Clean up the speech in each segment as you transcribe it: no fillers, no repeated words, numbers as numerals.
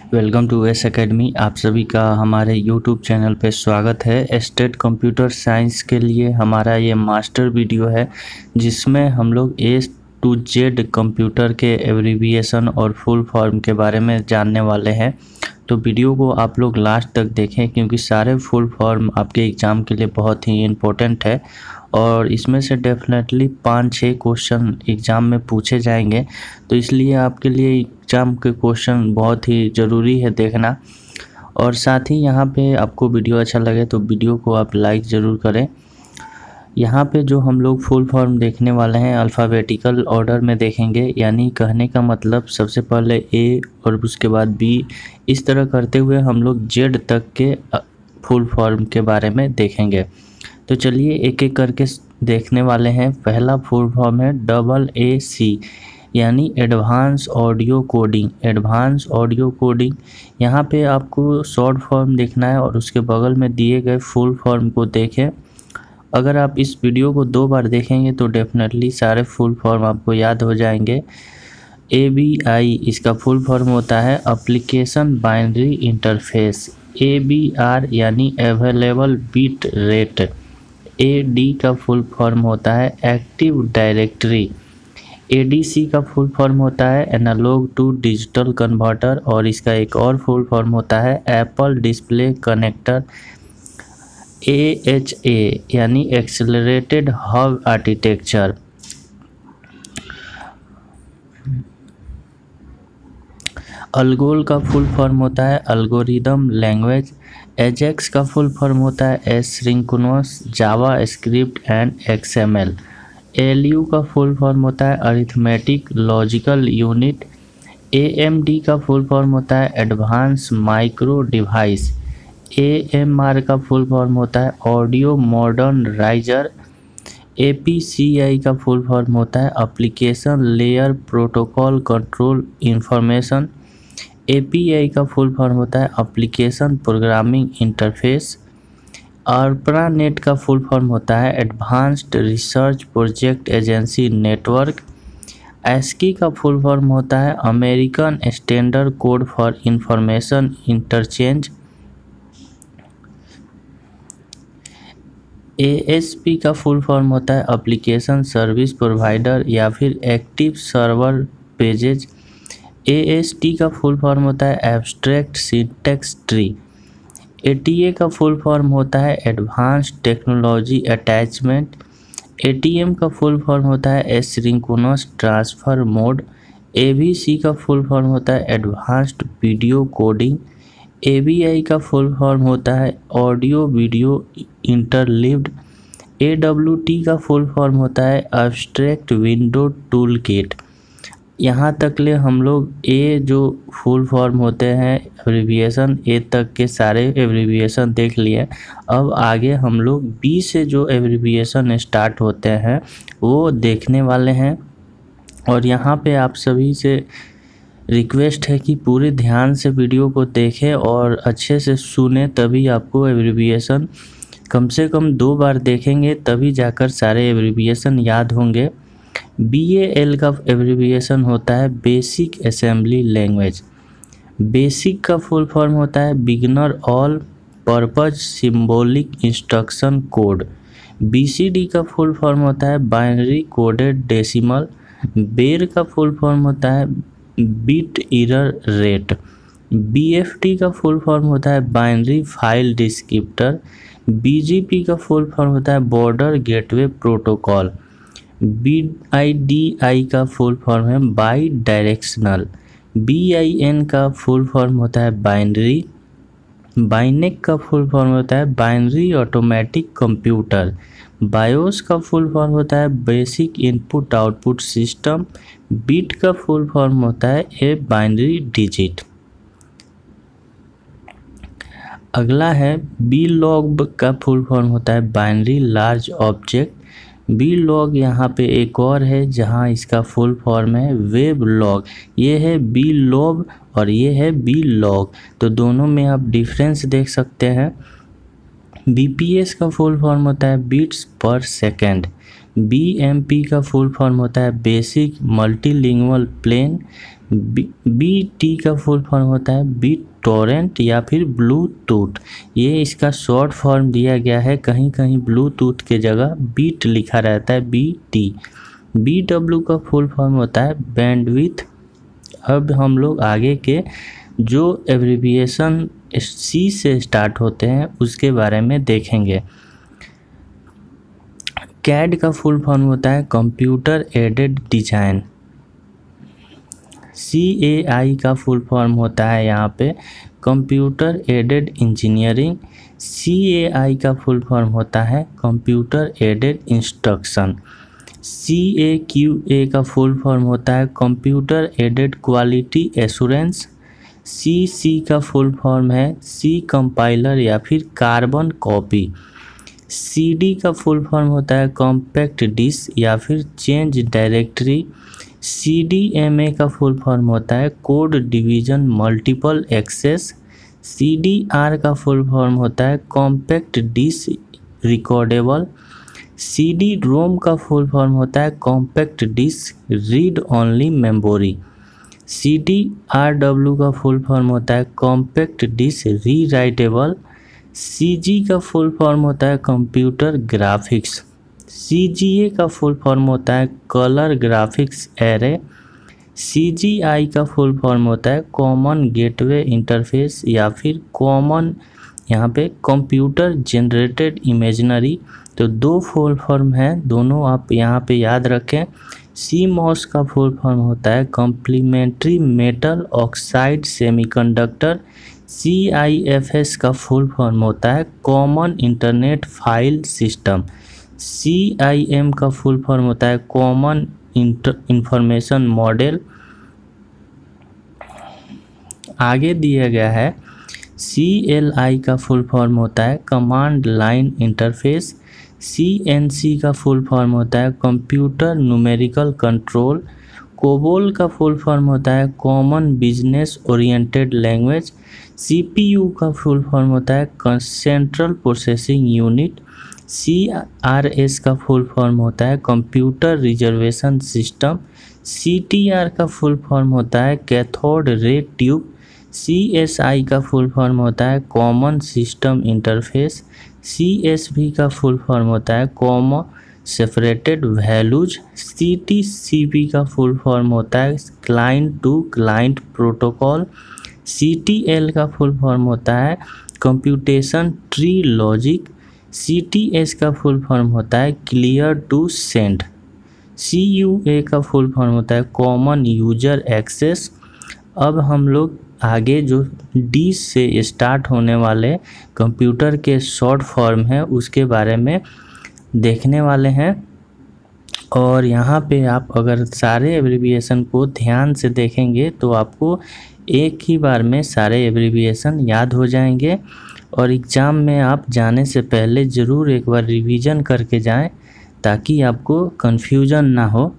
Welcome to S academy. आप सभी का हमारे यूट्यूब चैनल पे स्वागत है। स्टेट कंप्यूटर साइंस के लिए हमारा ये मास्टर वीडियो है जिसमें हम लोग ए टू जेड कंप्यूटर के एब्रीविएशन और फुल फॉर्म के बारे में जानने वाले हैं। तो वीडियो को आप लोग लास्ट तक देखें क्योंकि सारे फुल फॉर्म आपके एग्ज़ाम के लिए बहुत ही इम्पोर्टेंट है और इसमें से डेफिनेटली 5-6 क्वेश्चन एग्ज़ाम में पूछे जाएंगे। तो इसलिए आपके लिए एग्ज़ाम के क्वेश्चन बहुत ही ज़रूरी है देखना। और साथ ही यहाँ पे आपको वीडियो अच्छा लगे तो वीडियो को आप लाइक ज़रूर करें। यहाँ पे जो हम लोग फुल फॉर्म देखने वाले हैं अल्फ़ाबेटिकल ऑर्डर में देखेंगे, यानी कहने का मतलब सबसे पहले ए और उसके बाद बी, इस तरह करते हुए हम लोग जेड तक के फुल फॉर्म के बारे में देखेंगे। तो चलिए एक एक करके देखने वाले हैं। पहला फुल फॉर्म है AAC यानी advance audio coding. Advance audio coding, यहाँ पे आपको शॉर्ट फॉर्म देखना है और उसके बगल में दिए गए फुल फॉर्म को देखें। अगर आप इस वीडियो को 2 बार देखेंगे तो डेफिनेटली सारे फुल फॉर्म आपको याद हो जाएंगे। ABI इसका फुल फॉर्म होता है एप्लीकेशन बाइनरी इंटरफेस। ABR यानी अवेलेबल बिट रेट। AD का फुल फॉर्म होता है एक्टिव डायरेक्टरी। ADC का फुल फॉर्म होता है एनालॉग टू डिजिटल कन्वर्टर और इसका एक और फुल फॉर्म होता है एप्पल डिस्प्ले कनेक्टर। AHA यानी एक्सेलरेटेड हब आर्किटेक्चर। अल्गोल का फुल फॉर्म होता है एल्गोरिदम लैंग्वेज। एजेक्स का फुल फॉर्म होता है asynchronous Java script and XML। ALU का फुल फॉर्म होता है अरिथमेटिक लॉजिकल यूनिट। AMD का फुल फॉर्म होता है एडवांस माइक्रो डिवाइस। AMR का फुल फॉर्म होता है ऑडियो मॉडर्नाइजर। APCI का फुल फॉर्म होता है application layer protocol control information. API का फुल फॉर्म होता है एप्लीकेशन प्रोग्रामिंग इंटरफेस। ARPANET का फुल फॉर्म होता है advanced research project agency network. ASCII का फुल फॉर्म होता है American standard code for information interchange. ASP का फुल फॉर्म होता है एप्लीकेशन सर्विस प्रोवाइडर या फिर एक्टिव सर्वर पेजेज। AST का फुल फॉर्म होता है एब्स्ट्रैक्ट सिंटैक्स ट्री। ATA का फुल फॉर्म होता है एडवांस्ड टेक्नोलॉजी अटैचमेंट। ATM का फुल फॉर्म होता है एसिंक्रोनस ट्रांसफ़र मोड। AVC का फुल फॉर्म होता है एडवांस्ड वीडियो कोडिंग। AVI का फुल फॉर्म होता है ऑडियो वीडियो इंटरलीव्ड। AWT का फुल फॉर्म होता है एब्स्ट्रैक्ट विंडो टूल किट। यहाँ तक ले हम लोग ए जो फुल फॉर्म होते हैं एब्रीविएशन ए तक के सारे एब्रीविएशन देख लिए। अब आगे हम लोग बी से जो एब्रीविएशन स्टार्ट होते हैं वो देखने वाले हैं। और यहाँ पे आप सभी से रिक्वेस्ट है कि पूरे ध्यान से वीडियो को देखें और अच्छे से सुने, तभी आपको एब्रीविएशन कम से कम 2 बार देखेंगे तभी जाकर सारे एब्रीविएशन याद होंगे। BAL का एब्रीविएशन होता है बेसिक असेंबली लैंग्वेज। बेसिक का फुल फॉर्म होता है beginner all purpose symbolic instruction code. BCD का फुल फॉर्म होता है बाइनरी कोडेड डेसिमल। बेर का फुल फॉर्म होता है बिट एरर रेट। BFD का फुल फॉर्म होता है बाइनरी फाइल डिस्क्रिप्टर। BGP का फुल फॉर्म होता है बॉर्डर गेटवे प्रोटोकॉल। BIDI का फुल फॉर्म है बाई डायरेक्शनल। BIN का फुल फॉर्म होता है बाइनरी। बाइनेक का फुल फॉर्म होता है बाइनरी ऑटोमेटिक कंप्यूटर। बायोस का फुल फॉर्म होता है basic input output system. Bit का फुल फॉर्म होता है ए बाइनरी डिजिट। अगला है BLOG का फुल फॉर्म होता है बाइनरी लार्ज ऑब्जेक्ट। BLOG यहाँ पे एक और है जहाँ इसका फुल फॉर्म है वेबलॉग। ये है BLOG और ये है BLOG, तो दोनों में आप डिफरेंस देख सकते हैं। BPS का फुल फॉर्म होता है बीट्स पर सेकेंड। BMP का फुल फॉर्म होता है बेसिक मल्टीलिंगुअल प्लेन। BT का फुल फॉर्म होता है बिट टॉरेंट या फिर ब्लूटूथ। ये इसका शॉर्ट फॉर्म दिया गया है, कहीं कहीं ब्लूटूथ के जगह बीट लिखा रहता है BT। BW का फुल फॉर्म होता है बैंडविड्थ। अब हम लोग आगे के जो एब्रिविएशन C से स्टार्ट होते हैं उसके बारे में देखेंगे। CAD का फुल फॉर्म होता है कंप्यूटर एडेड डिजाइन। CAI का फुल फॉर्म होता है यहाँ पे कंप्यूटर एडेड इंजीनियरिंग। CAI का फुल फॉर्म होता है कंप्यूटर एडेड इंस्ट्रक्शन। CAQA का फुल फॉर्म होता है computer aided quality assurance. CC का फुल फॉर्म है C कंपाइलर या फिर कार्बन कॉपी। CD का फुल फॉर्म होता है कॉम्पैक्ट डिस्क या फिर चेंज डायरेक्टरी। CDMA का फुल फॉर्म होता है code division multiple access. CDR का फुल फॉर्म होता है कॉम्पैक्ट डिस्क रिकॉर्डेबल। CD-ROM का फुल फॉर्म होता है compact disc read only memory. CDRW का फुल फॉर्म होता है compact disc rewritable. CG का फुल फॉर्म होता है कंप्यूटर ग्राफिक्स। CGA का फुल फॉर्म होता है कलर ग्राफिक्स एरे। CGI का फुल फॉर्म होता है कॉमन गेटवे इंटरफेस या फिर कॉमन यहाँ पे कंप्यूटर जनरेटेड इमेजनरी। तो दो फुल फॉर्म हैं, दोनों आप यहाँ पे याद रखें। CMOS का फुल फॉर्म होता है complementary metal oxide semiconductor. CIFS का फुल फॉर्म होता है common internet file system. CIM का फुल फॉर्म होता है कॉमन इंफॉर्मेशन मॉडल। आगे दिया गया है CLI का फुल फॉर्म होता है कमांड लाइन इंटरफेस। CNC का फुल फॉर्म होता है कंप्यूटर न्यूमेरिकल कंट्रोल। कोबोल का फुल फॉर्म होता है common business oriented language. CPU का फुल फॉर्म होता है सेंट्रल प्रोसेसिंग यूनिट। CRS का फुल फॉर्म होता है कंप्यूटर रिजर्वेशन सिस्टम। CTR का फुल फॉर्म होता है कैथोड रे ट्यूब। CSI का फुल फॉर्म होता है कॉमन सिस्टम इंटरफेस। CSV का फुल फॉर्म होता है कॉमन सेपरेटेड वैल्यूज। CTCP का फुल फॉर्म होता है client to client protocol. CTL का फुल फॉर्म होता है कंप्यूटेशन ट्री लॉजिक। CTS का फुल फॉर्म होता है क्लियर टू सेंड। CUA का फुल फॉर्म होता है कॉमन यूजर एक्सेस। अब हम लोग आगे जो D से स्टार्ट होने वाले कंप्यूटर के शॉर्ट फॉर्म है उसके बारे में देखने वाले हैं। और यहाँ पे आप अगर सारे एब्रिविएशन को ध्यान से देखेंगे तो आपको एक ही बार में सारे एब्रिविएशन याद हो जाएंगे। और एग्ज़ाम में आप जाने से पहले ज़रूर एक बार रिवीजन करके जाएं ताकि आपको कन्फ्यूजन ना हो।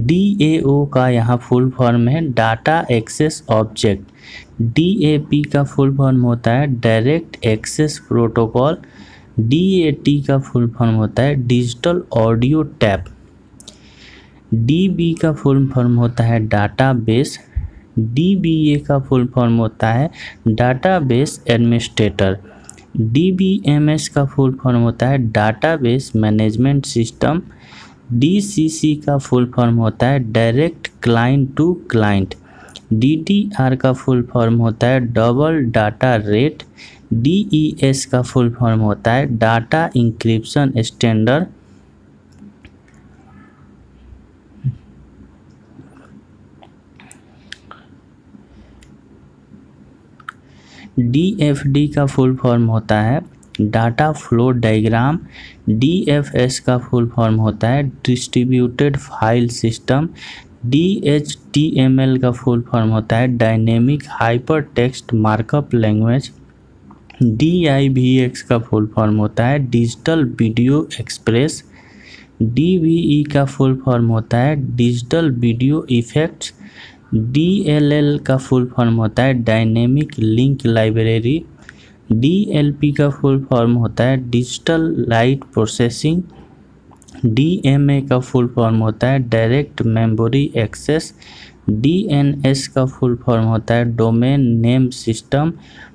DAO का यहाँ फुल फॉर्म है डाटा एक्सेस ऑब्जेक्ट। DAP का फुल फॉर्म होता है डायरेक्ट एक्सेस प्रोटोकॉल। DAT का फुल फॉर्म होता है डिजिटल ऑडियो टैप। DB का फुल फॉर्म होता है डाटाबेस। DBA का फुल फॉर्म होता है डाटाबेस एडमिनिस्ट्रेटर। DBMS का फुल फॉर्म होता है डाटाबेस मैनेजमेंट सिस्टम। DCC का फुल फॉर्म होता है direct client to client. DDR का फुल फॉर्म होता है डबल डाटा रेट। DES का फुल फॉर्म होता है डाटा इंक्रिप्शन स्टैंडर्ड। DFD का फुल फॉर्म होता है डाटा फ्लो डायग्राम। DFS का फुल फॉर्म होता है डिस्ट्रीब्यूटेड फाइल सिस्टम। DHTML का फुल फॉर्म होता है dynamic hyper text markup language. DIVX का फुल फॉर्म होता है डिजिटल वीडियो एक्सप्रेस। DVE का फुल फॉर्म होता है डिजिटल वीडियो इफेक्ट्स। DLL का फुल फॉर्म होता है डायनेमिक लिंक लाइब्रेरी। DLP का फुल फॉर्म होता है डिजिटल लाइट प्रोसेसिंग। DMA का फुल फॉर्म होता है डायरेक्ट मेमोरी एक्सेस। DNS का फुल फॉर्म होता है डोमेन नेम सिस्टम।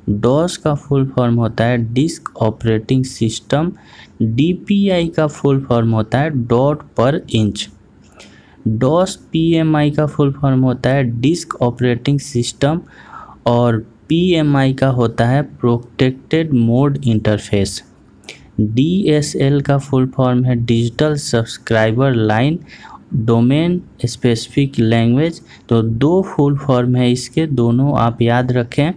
DOS का फुल फॉर्म होता है डिस्क ऑपरेटिंग सिस्टम। DPI का फुल फॉर्म होता है डॉट पर इंच। DOS PMI का फुल फॉर्म होता है डिस्क ऑपरेटिंग सिस्टम और PMI का होता है प्रोटेक्टेड मोड इंटरफेस। DSL का फुल फॉर्म है digital subscriber line domain specific language. तो दो फुल फॉर्म है इसके, दोनों आप याद रखें।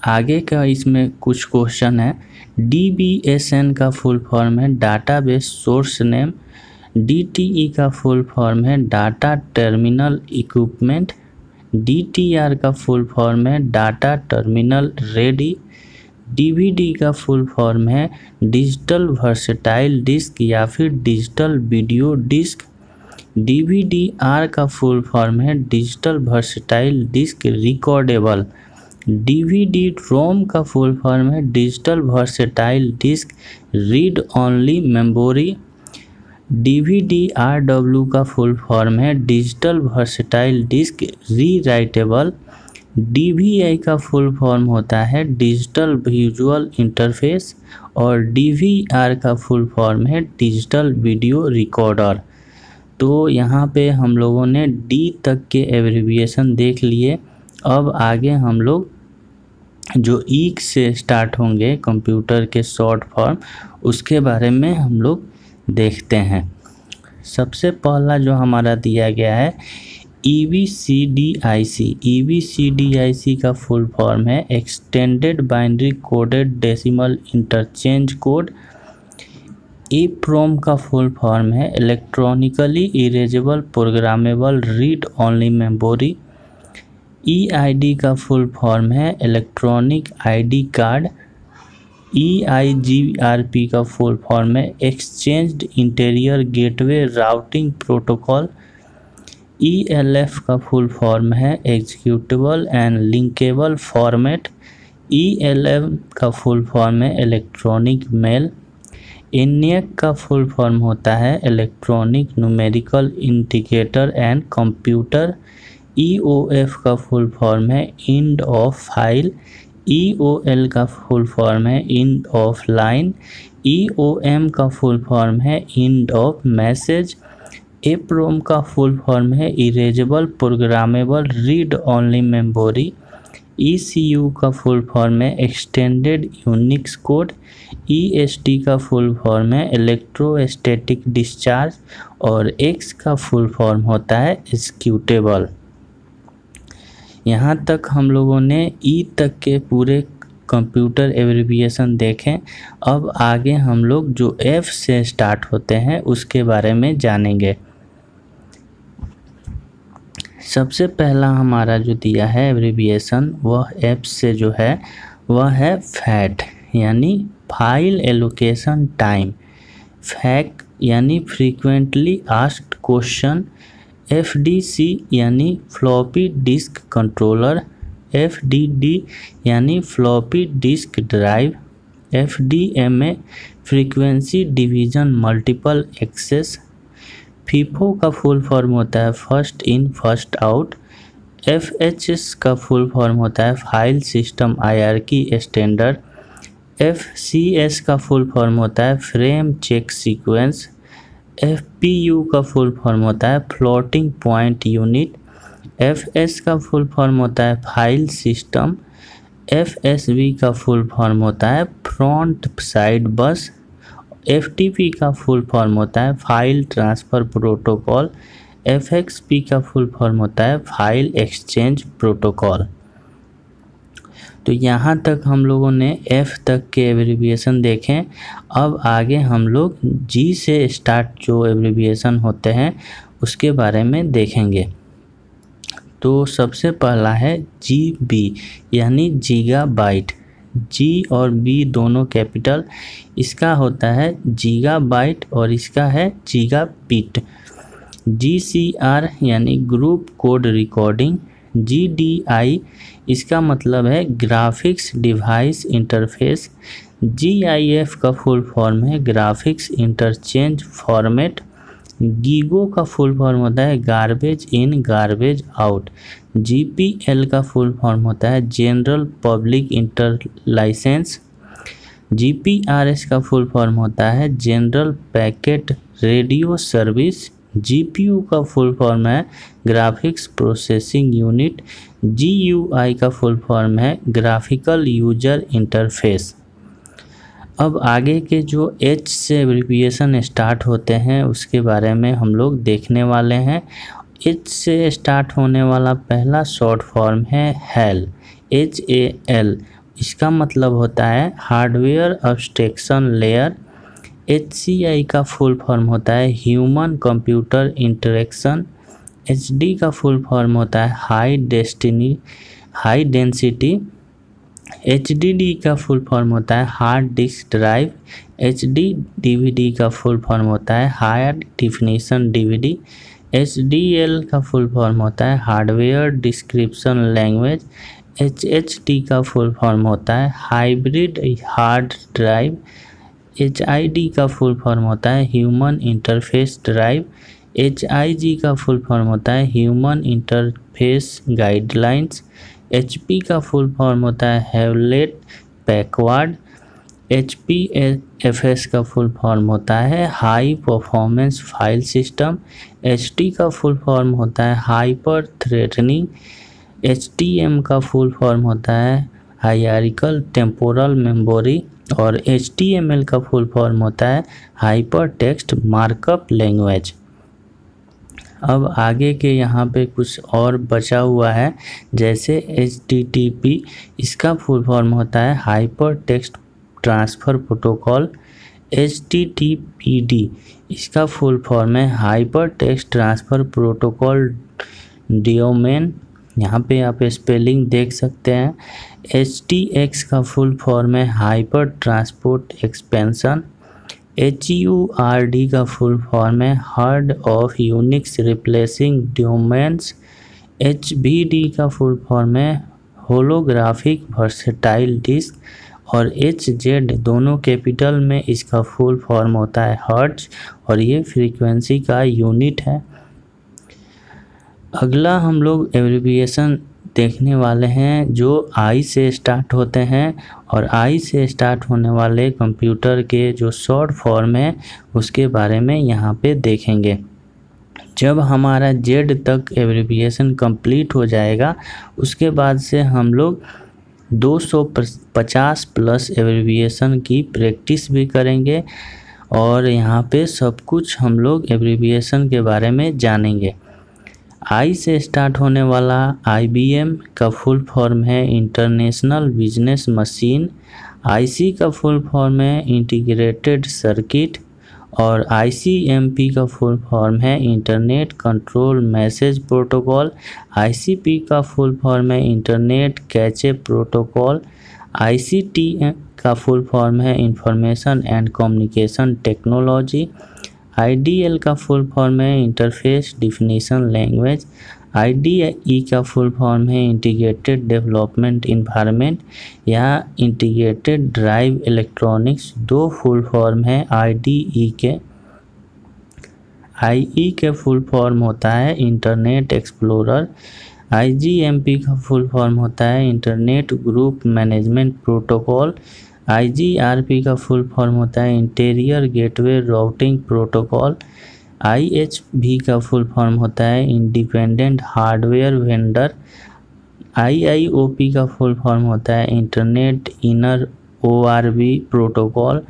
आगे का इसमें कुछ क्वेश्चन है। DBSN का फुल फॉर्म है डाटाबेस सोर्स नेम। DTE का फुल फॉर्म है डाटा टर्मिनल इक्विपमेंट। DTR का फुल फॉर्म है डाटा टर्मिनल रेडी। DVD का फुल फॉर्म है डिजिटल वर्सेटाइल डिस्क या फिर डिजिटल वीडियो डिस्क। DVD-R का फुल फॉर्म है digital versatile disc recordable. DVD-ROM का फुल फॉर्म है digital versatile disc read only memory. DVD-RW का फुल फॉर्म है digital versatile disc rewritable. DVI का फुल फॉर्म होता है डिजिटल विजुअल इंटरफेस और DVR का फुल फॉर्म है डिजिटल वीडियो रिकॉर्डर। तो यहाँ पे हम लोगों ने D तक के एब्रिविएशन देख लिए। अब आगे हम लोग जो E से स्टार्ट होंगे कंप्यूटर के शॉर्ट फॉर्म, उसके बारे में हम लोग देखते हैं। सबसे पहला जो हमारा दिया गया है EBCDIC। EBCDIC का फुल फॉर्म है extended binary coded decimal interchange code. EEPROM का फुल फॉर्म है electronically erasable programmable read only memory. EID का फुल फॉर्म है इलेक्ट्रॉनिक ID कार्ड। EIGRP का फुल फॉर्म है exchanged interior gateway routing protocol. ELF का full form है executable and linkable format. ELM का full form है electronic mail. ENIAC का full form होता है electronic numerical indicator and computer. EOF का फुल फॉर्म है एंड ऑफ फाइल। EOL का फुल फॉर्म है एंड ऑफ लाइन। EOM का फुल फॉर्म है एंड ऑफ मैसेज। EPROM का फुल फॉर्म है erasable programmable read only memory. ECU का full form है एक्सटेंडेड यूनिक्स कोड। ESD का फुल फॉर्म है इलेक्ट्रोस्टैटिक डिस्चार्ज और X का फुल फॉर्म होता है एक्जीक्यूटेबल। यहाँ तक हम लोगों ने E तक के पूरे कंप्यूटर एब्रिविएशन देखें। अब आगे हम लोग जो F से स्टार्ट होते हैं उसके बारे में जानेंगे। सबसे पहला हमारा जो दिया है एब्रिविएशन वह F से जो है वह है फैट यानी फाइल एलोकेशन टाइम। फैक यानी फ्रीक्वेंटली आस्क्ड क्वेश्चन। FDC यानी फ्लॉपी डिस्क कंट्रोलर। FDD यानी floppy disk drive. FDMA frequency division multiple access. FIFO का फुल फॉर्म होता है first in first out. FHS का फुल फॉर्म होता है file system hierarchy standard. FCS का full form होता है फ्रेम चेक सीक्वेंस। FPU का फुल फॉर्म होता है फ्लोटिंग पॉइंट यूनिट। FS का फुल फॉर्म होता है फाइल सिस्टम। FSB का फुल फॉर्म होता है फ्रंट साइड बस। FTP का फुल फॉर्म होता है फाइल ट्रांसफ़र प्रोटोकॉल। FXP का फुल फॉर्म होता है फाइल एक्सचेंज प्रोटोकॉल। तो यहाँ तक हम लोगों ने F तक के एब्रिविएशन देखें। अब आगे हम लोग G से स्टार्ट जो एब्रिविएशन होते हैं उसके बारे में देखेंगे। तो सबसे पहला है GB यानी गीगाबाइट। G और B दोनों कैपिटल। इसका होता है गीगाबाइट और इसका है गीगाबिट। GCR यानी ग्रुप कोड रिकॉर्डिंग। GDI इसका मतलब है ग्राफिक्स डिवाइस इंटरफेस। GIF का फुल फॉर्म है ग्राफिक्स इंटरचेंज फॉर्मेट। गीगो का फुल फॉर्म होता है garbage in garbage out. GPL का फुल फॉर्म होता है general public inter license. GPRS का फुल फॉर्म होता है general packet radio service. GPU का फुल फॉर्म है ग्राफिक्स प्रोसेसिंग यूनिट। GUI का फुल फॉर्म है ग्राफिकल यूजर इंटरफेस। अब आगे के जो H से एब्रिविएशन स्टार्ट होते हैं उसके बारे में हम लोग देखने वाले हैं। H से स्टार्ट होने वाला पहला शॉर्ट फॉर्म है HAL, HAL। इसका मतलब होता है हार्डवेयर अब्स्ट्रैक्शन लेयर। HCI का फुल फॉर्म होता है ह्यूमन कंप्यूटर इंटरेक्शन। HD का फुल फॉर्म होता है हाई डेंसिटी। HDD का फुल फॉर्म होता है hard disk drive. HD DVD का फुल फॉर्म होता है हायर डिफिनीशन DVD। HDL का फुल फॉर्म होता है हार्डवेयर डिस्क्रिप्शन लैंग्वेज। HHD का फुल फॉर्म होता है हाइब्रिड हार्ड ड्राइव। HID का फुल फॉर्म होता है ह्यूमन इंटरफेस ड्राइव। HIG का फुल फॉर्म होता है ह्यूमन इंटरफेस गाइडलाइंस। HP का फुल फॉर्म होता है हेवलेट पैकवर्ड। HPFS का फुल फॉर्म होता है high performance file system. HT का फुल फॉर्म होता है हाइपर थ्रेटनिंग। HTM का फुल फॉर्म होता है हायरार्किकल टेम्पोरल मेमोरी। और HTML का फुल फॉर्म होता है हाइपर टेक्स्ट मार्कअप लैंग्वेज। अब आगे के यहाँ पे कुछ और बचा हुआ है, जैसे HTTP इसका फुल फॉर्म होता है hyper text transfer protocol. HTTPD इसका फुल फॉर्म है hyper text transfer protocol domain. यहाँ पे आप स्पेलिंग देख सकते हैं। HTX का फुल फॉर्म है हाइपर ट्रांसपोर्ट एक्सपेंशन। HURD का फुल फॉर्म है hard of Unix replacing domains. HVD का फुल फॉर्म है होलोग्राफिक वर्सेटाइल डिस्क। और HZ दोनों कैपिटल में इसका फुल फॉर्म होता है हर्ट्ज, और ये फ्रीक्वेंसी का यूनिट है। अगला हम लोग एब्रिविएशन देखने वाले हैं जो I से स्टार्ट होते हैं, और I से स्टार्ट होने वाले कंप्यूटर के जो शॉर्ट फॉर्म है उसके बारे में यहाँ पे देखेंगे। जब हमारा Z तक एब्रिविएशन कंप्लीट हो जाएगा उसके बाद से हम लोग 250 प्लस एब्रिविएशन की प्रैक्टिस भी करेंगे, और यहाँ पे सब कुछ हम लोग एब्रिविएशन के बारे में जानेंगे। I से स्टार्ट होने वाला IBM का फुल फॉर्म है इंटरनेशनल बिजनेस मशीन। IC का फुल फॉर्म है इंटीग्रेटेड सर्किट। और ICMP का फुल फॉर्म है internet control message protocol. ICP का फुल फॉर्म है इंटरनेट कैचे प्रोटोकॉल। ICT का फुल फॉर्म है information and communication technology. IDL का फुल फॉर्म है इंटरफेस डिफिनीशन लैंग्वेज। IDE का फुल फॉर्म है इंटीग्रेटेड डेवलपमेंट इन्वायरमेंट या इंटीग्रेटेड ड्राइव इलेक्ट्रॉनिक्स। दो फुल फॉर्म है IDE के। IE के फुल फॉर्म होता है इंटरनेट एक्सप्लोरर। IGMP का फुल फॉर्म होता है internet group management protocol. IGRP का फुल फॉर्म होता है interior gateway routing protocol. IHV का फुल फॉर्म होता है इंडिपेंडेंट हार्डवेयर वेंडर। IIOP का फुल फॉर्म होता है इंटरनेट इनर ORB प्रोटोकॉल।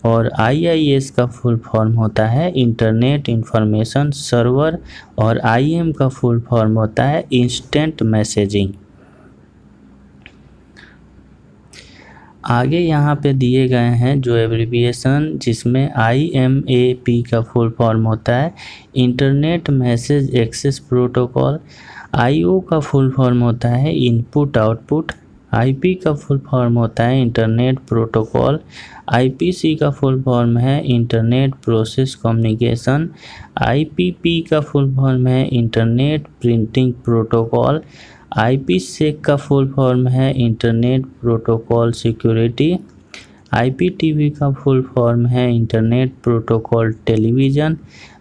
और IIS का फुल फॉर्म होता है इंटरनेट इंफॉर्मेशन सर्वर। और IM का फुल फॉर्म होता है इंस्टेंट मैसेजिंग। आगे यहाँ पे दिए गए हैं जो एब्रिविएशन, जिसमें IMAP का फुल फॉर्म होता है internet message access protocol. IO का फुल फॉर्म होता है इनपुट आउटपुट। IP का फुल फॉर्म होता है इंटरनेट प्रोटोकॉल। IPC का फुल फॉर्म है इंटरनेट प्रोसेस कम्युनिकेशन। IPP का फुल फॉर्म है इंटरनेट प्रिंटिंग प्रोटोकॉल। IPsec का फुल फॉर्म है इंटरनेट प्रोटोकॉल सिक्योरिटी। IPTV का फुल फॉर्म है इंटरनेट प्रोटोकॉल टेलीविज़न।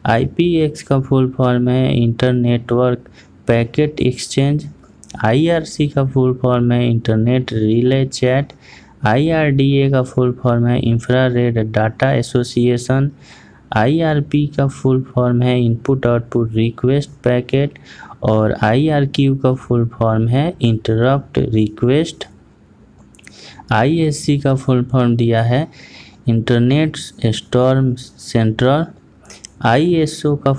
IPX का फुल फॉर्म है इंटरनेटवर्क पैकेट एक्सचेंज। IRC का फुल फॉर्म है इंटरनेट रिले चैट। IRDA का फुल फॉर्म है इंफ्रारेड डाटा एसोसिएशन। IRP का फुल फॉर्म है इनपुट आउटपुट रिक्वेस्ट पैकेट। और IRQ का फुल फॉर्म है इंटरप्ट रिक्वेस्ट। ISC का फुल फॉर्म दिया है इंटरनेट स्टॉर्म सेंट्रल। ISO का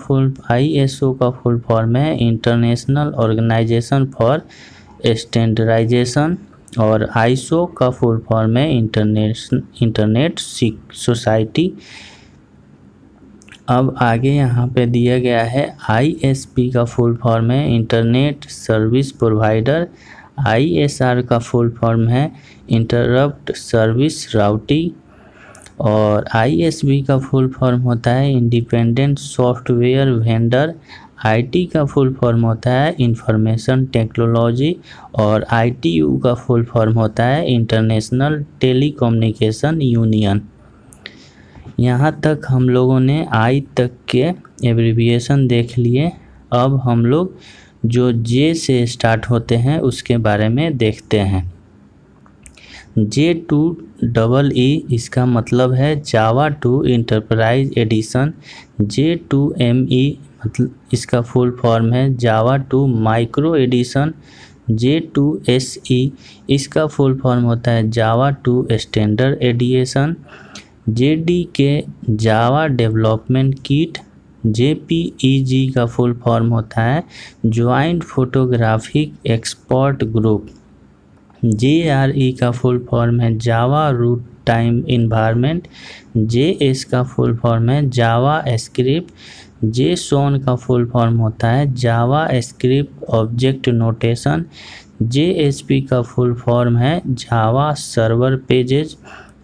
फुल फॉर्म है इंटरनेशनल ऑर्गेनाइजेशन फॉर स्टैंडर्डाइजेशन। और ISO का फुल फॉर्म है इंटरनेट सोसाइटी। अब आगे यहाँ पे दिया गया है ISP का फुल फॉर्म है इंटरनेट सर्विस प्रोवाइडर। ISR का फुल फॉर्म है इंटरप्ट सर्विस राउटिंग। और ISV का फुल फॉर्म होता है इंडिपेंडेंट सॉफ्टवेयर वेंडर। IT का फुल फॉर्म होता है इंफॉर्मेशन टेक्नोलॉजी। और ITU का फुल फॉर्म होता है इंटरनेशनल टेलीकम्युनिकेशन यूनियन। यहाँ तक हम लोगों ने I तक के एब्रीविएशन देख लिए। अब हम लोग जो J से स्टार्ट होते हैं उसके बारे में देखते हैं। J2EE इसका मतलब है जावा 2 इंटरप्राइज एडिशन। J2ME मतलब इसका फुल फॉर्म है जावा 2 माइक्रो एडिशन। J2SE इसका फुल फॉर्म होता है जावा 2 standard addition. JDK Java development kit. JPEG का फुल फॉर्म होता है joint photographic expert group. JRE का फुल फॉर्म है जावा रूट टाइम इन्वायरमेंट। JS का फुल फॉर्म है जावा स्क्रिप्ट। JSON का फुल फॉर्म होता है जावा स्क्रिप्ट ऑब्जेक्ट नोटेशन। JSP का फुल फॉर्म है जावा सर्वर पेजेज।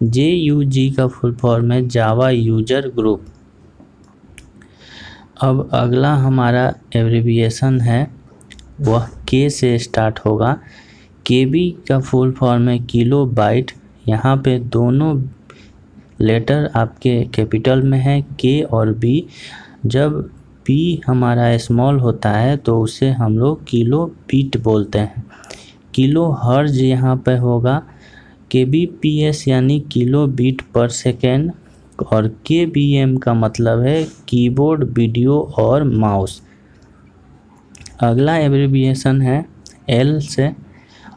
JUG का फुल फॉर्म है जावा यूजर ग्रुप। अब अगला हमारा एब्रीविएशन है वह K से स्टार्ट होगा। KB का फुल फॉर्म है किलो बाइट। यहाँ पे दोनों लेटर आपके कैपिटल में है K और B। जब P हमारा स्मॉल होता है तो उसे हम लोग किलो बीट बोलते हैं। किलो हर्ज यहाँ पे होगा। KBPS यानी किलो बीट पर सेकेंड। और KBM का मतलब है कीबोर्ड वीडियो और माउस। अगला एब्रीविएशन है L से।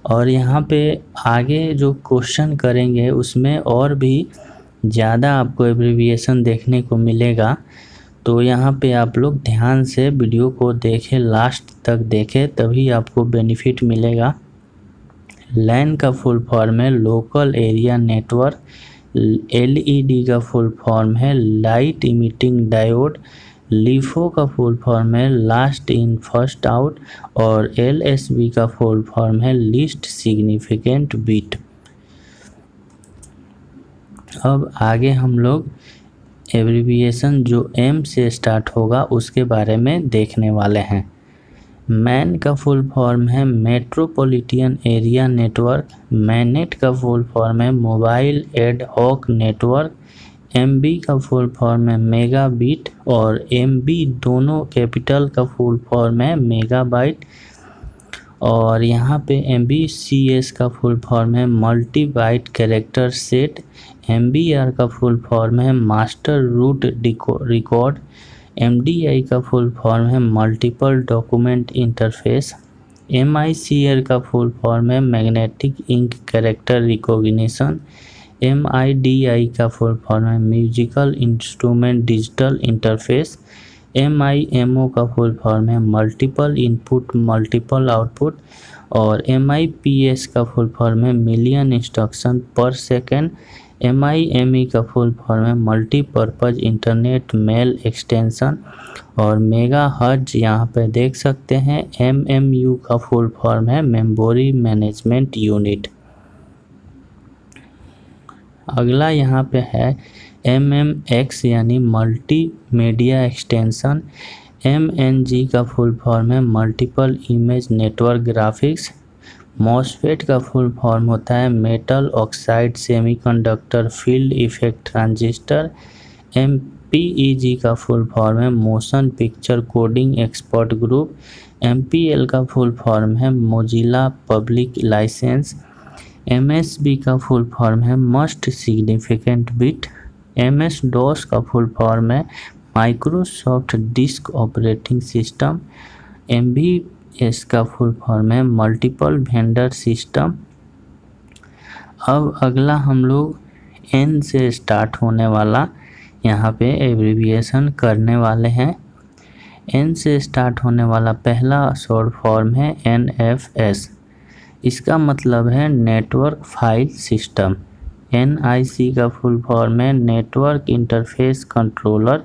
और यहाँ पे आगे जो क्वेश्चन करेंगे उसमें और भी ज़्यादा आपको एब्रीविएशन देखने को मिलेगा। तो यहाँ पे आप लोग ध्यान से वीडियो को देखें, लास्ट तक देखें, तभी आपको बेनिफिट मिलेगा। LAN का फुल फॉर्म है लोकल एरिया नेटवर्क। LED का फुल फॉर्म है लाइट इमिटिंग डायोड। LIFO का फुल फॉर्म है लास्ट इन फर्स्ट आउट। और LSB का फुल फॉर्म है लीस्ट सिग्निफिकेंट बिट। अब आगे हम लोग एब्रीविएशन जो M से स्टार्ट होगा उसके बारे में देखने वाले हैं। मैन का फुल फॉर्म है मेट्रोपॉलिटन एरिया नेटवर्क। मैनेट का फुल फॉर्म है mobile ad hoc network. MB का फुल फॉर्म है मेगा बिट। और MB दोनों कैपिटल का फुल फॉर्म है मेगाबाइट। और यहाँ पे MBCS का फुल फॉर्म है multi byte character set. MBR का फुल फॉर्म है मास्टर रूट रिकॉर्ड। MDI का फुल फॉर्म है मल्टीपल डॉक्यूमेंट इंटरफेस। MICR का फुल फॉर्म है magnetic ink character recognition. MIDI का फुल फॉर्म है musical instrument digital interface. MIMO का full form है मल्टीपल इनपुट मल्टीपल आउटपुट। और MIPS का फुल फॉर्म है मिलियन इंस्ट्रक्शन पर सेकेंड। MIME का फुल फॉर्म है मल्टीपर्पज़ इंटरनेट मेल एक्सटेंशन। और मेगा हर्ट्ज यहाँ पे देख सकते हैं। MMU का फुल फॉर्म है मेमोरी मैनेजमेंट यूनिट। अगला यहाँ पे है MMX यानी मल्टी मीडिया एक्सटेंशन। MNG का फुल फॉर्म है multiple image network graphics. MOSFET का फुल फॉर्म होता है metal oxide semiconductor field effect transistor. MPEG का फुल फॉर्म है motion picture coding expert group. MPL का फुल फॉर्म है मोजिला पब्लिक लाइसेंस। MSB का फुल फॉर्म है मस्ट सिग्निफिकेंट बिट। MS-DOS का फुल फॉर्म है Microsoft disc operating system. MVS का full form है मल्टीपल वेंडर सिस्टम। अब अगला हम लोग N से स्टार्ट होने वाला यहाँ पे एब्रीविएशन करने वाले हैं। N से स्टार्ट होने वाला पहला शॉर्ट फॉर्म है NFS। इसका मतलब है नेटवर्क फाइल सिस्टम। NIC का फुल फॉर्म है नेटवर्क इंटरफेस कंट्रोलर।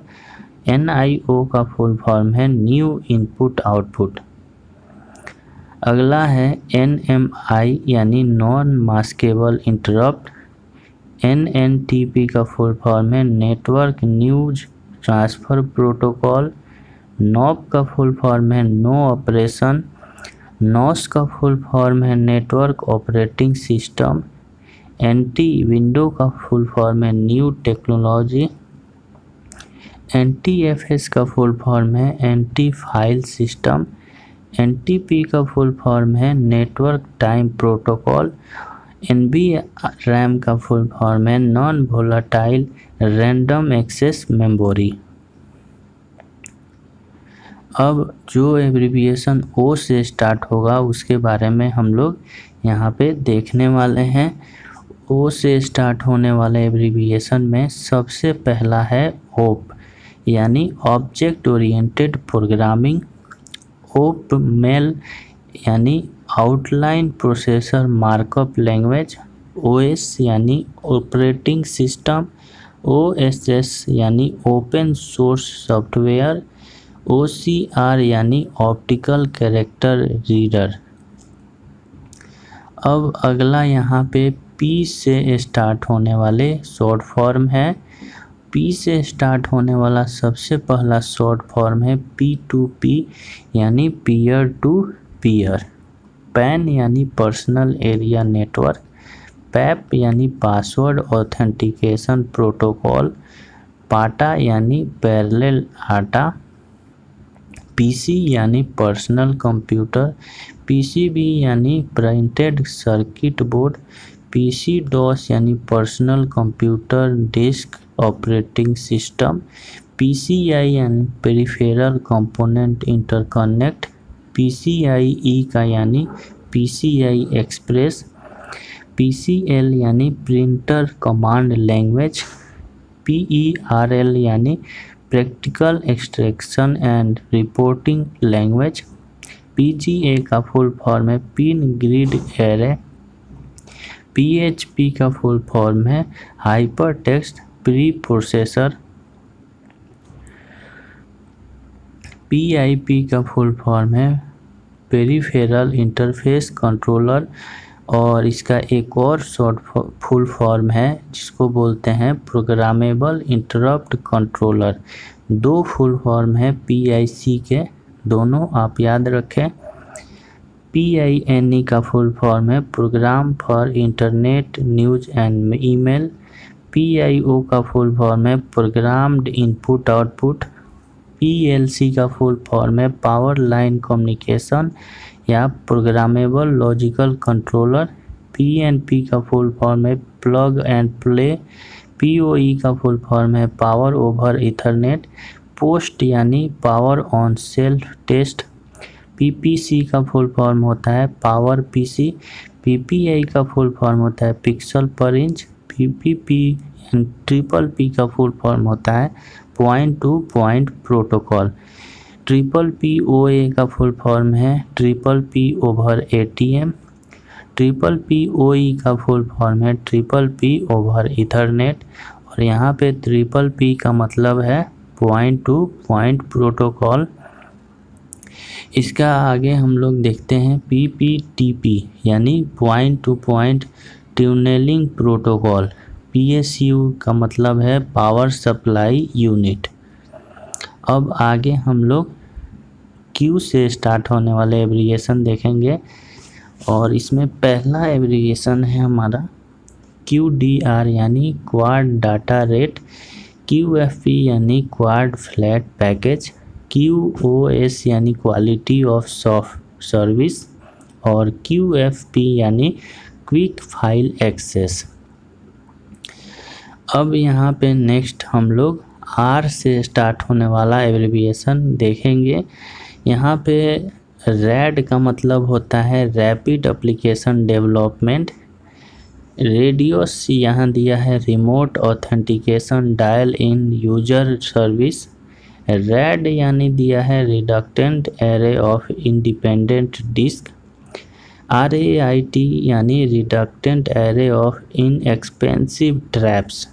NIO का फुल फॉर्म है न्यू इनपुट आउटपुट। अगला है NMI यानी नॉन मास्केबल इंटरप्ट। NNTP का फुल फॉर्म है network news transfer protocol. NOP का फुल फॉर्म है नो ऑपरेशन। NOS का फुल फॉर्म है network operating system. NT window का फुल फॉर्म है न्यू टेक्नोलॉजी। NTFS का फुल फॉर्म है एंटी फाइल सिस्टम। NTP का फुल फॉर्म है नेटवर्क टाइम प्रोटोकॉल। NVRAM का फुल फॉर्म है non volatile random access memory. अब जो एब्रीविएशन O से स्टार्ट होगा उसके बारे में हम लोग यहाँ पे देखने वाले हैं। O से स्टार्ट होने वाले एब्रीविएशन में सबसे पहला है OP यानी ऑब्जेक्ट ओरिएंटेड प्रोग्रामिंग। OPML यानी outline processor markup language. OS यानी ऑपरेटिंग सिस्टम। OSS यानी ओपन सोर्स सॉफ्टवेयर। OCR यानी ऑप्टिकल कैरेक्टर रीडर। अब अगला यहाँ पे P से स्टार्ट होने वाले शॉर्ट फॉर्म है। P से स्टार्ट होने वाला सबसे पहला शॉर्ट फॉर्म है P2P यानी पीयर टू पीयर। PAN यानी पर्सनल एरिया नेटवर्क। PAP यानी पासवर्ड ऑथेंटिकेशन प्रोटोकॉल। पाटा यानी पैरेलल आटा। PC यानी पर्सनल कंप्यूटर। PCB यानी प्रिंटेड सर्किट बोर्ड। PC-DOS यानी personal computer disc operating system. PCI यानी पेरिफेरल कंपोनेंट इंटरकनेक्ट। PCIe का यानी PCI एक्सप्रेस। PCL यानी प्रिंटर कमांड लैंग्वेज। PERL यानी practical extraction and reporting language. PGA का full form है pin grid array. PHP का full form है hyper text pre processor. PIP का फुल फॉर्म है पेरिफेरल इंटरफेस कंट्रोलर। और इसका एक और शॉर्ट फुल फॉर्म है जिसको बोलते हैं प्रोग्रामेबल इंटरप्ट कंट्रोलर। दो फुल फॉर्म है PIC के, दोनों आप याद रखें। PINE का फुल फॉर्म है program for internet news and email. PIO का फुल फॉर्म है प्रोग्राम्ड इनपुट आउटपुट। PLC का फुल फॉर्म है पावर लाइन कम्युनिकेशन या प्रोग्रामेबल लॉजिकल कंट्रोलर। PNP का फुल फॉर्म है प्लग एंड प्ले। PoE का फुल फॉर्म है पावर ओवर इथरनेट। पोस्ट यानी power on self test. PPC का फुल फॉर्म होता है पावर PC। PPI का फुल फॉर्म होता है पिक्सल पर इंच। PPP एंड PPP का फुल फॉर्म होता है point to point protocol. PPPoA का फुल फॉर्म है PPP ओवर ATM। PPPoE का फुल फॉर्म है PPP ओवर इथरनेट। और यहाँ पे PPP का मतलब है पॉइंट टू पॉइंट प्रोटोकॉल। इसका आगे हम लोग देखते हैं PPTP यानी point to point tunneling protocol. PSU का मतलब है पावर सप्लाई यूनिट। अब आगे हम लोग क्यू से स्टार्ट होने वाले एब्रिविएशन देखेंगे। और इसमें पहला एब्रिविएशन है हमारा QDR यानी क्वाड डाटा रेट, QFP यानी क्वाड फ्लैट पैकेज, QoS यानी क्वालिटी ऑफ सॉफ्ट सर्विस और QFP यानी क्विक फाइल एक्सेस। अब यहाँ पे नेक्स्ट हम लोग R से स्टार्ट होने वाला एब्रिविएशन देखेंगे। यहाँ पे रैड का मतलब होता है रैपिड एप्लीकेशन डेवलपमेंट। रेडियस यहाँ दिया है remote authentication dial in user service. RAID यानी दिया है redundant array of independent disk. RAIT यानी redundant array of inexpensive traps.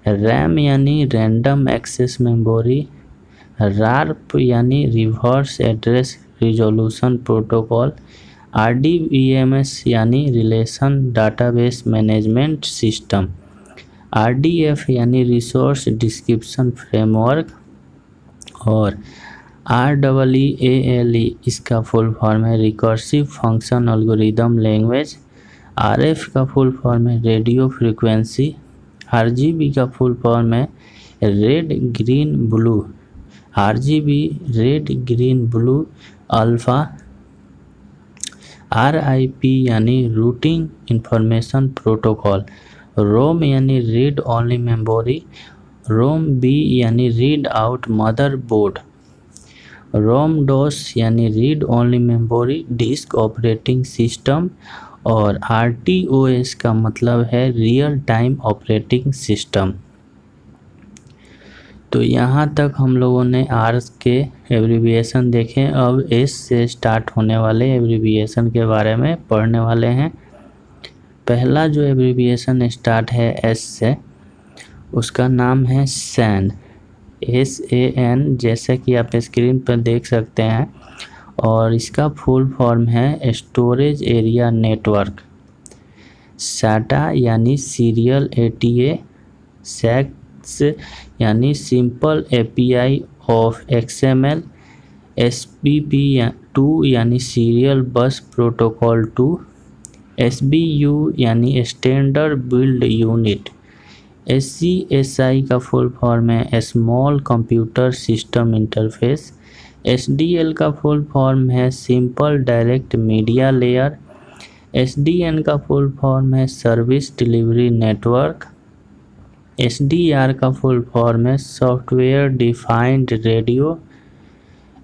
RAM यानी रैंडम एक्सेस मेमोरी। RARP यानी reverse address resolution protocol. RDBMS यानी relation database management system. RDF यानी resource description framework. और REEALE इसका फुल फॉर्म है recursive function algorithm language. RF का full form है radio frequency. RGB का फुल फॉर्म है red green blue. RGB red green blue alpha. RIP यानी routing information protocol. ROM यानी read only memory. ROM-B यानी read out motherboard. ROM-DOS यानी read only memory disc operating system. और RTOS का मतलब है रियल टाइम ऑपरेटिंग सिस्टम। तो यहाँ तक हम लोगों ने R के एब्रिविएशन देखे। अब S से स्टार्ट होने वाले एब्रिविएशन के बारे में पढ़ने वाले हैं। पहला जो एब्रिविएशन स्टार्ट है S से, उसका नाम है SAN, SAN, जैसा कि आप स्क्रीन पर देख सकते हैं। और इसका फुल फॉर्म है स्टोरेज एरिया नेटवर्क। SATA यानी सीरियल ATA। SACS यानी simple API of XML। SBP2 यानी सीरियल बस प्रोटोकॉल 2। SBU यानी स्टैंडर्ड बिल्ड यूनिट। SCSI का फुल फॉर्म है small computer system interface. SDL का फुल फॉर्म है simple direct media layer. SDN का full form है service delivery network. SDR का full form है सॉफ्टवेयर डिफाइंड रेडियो।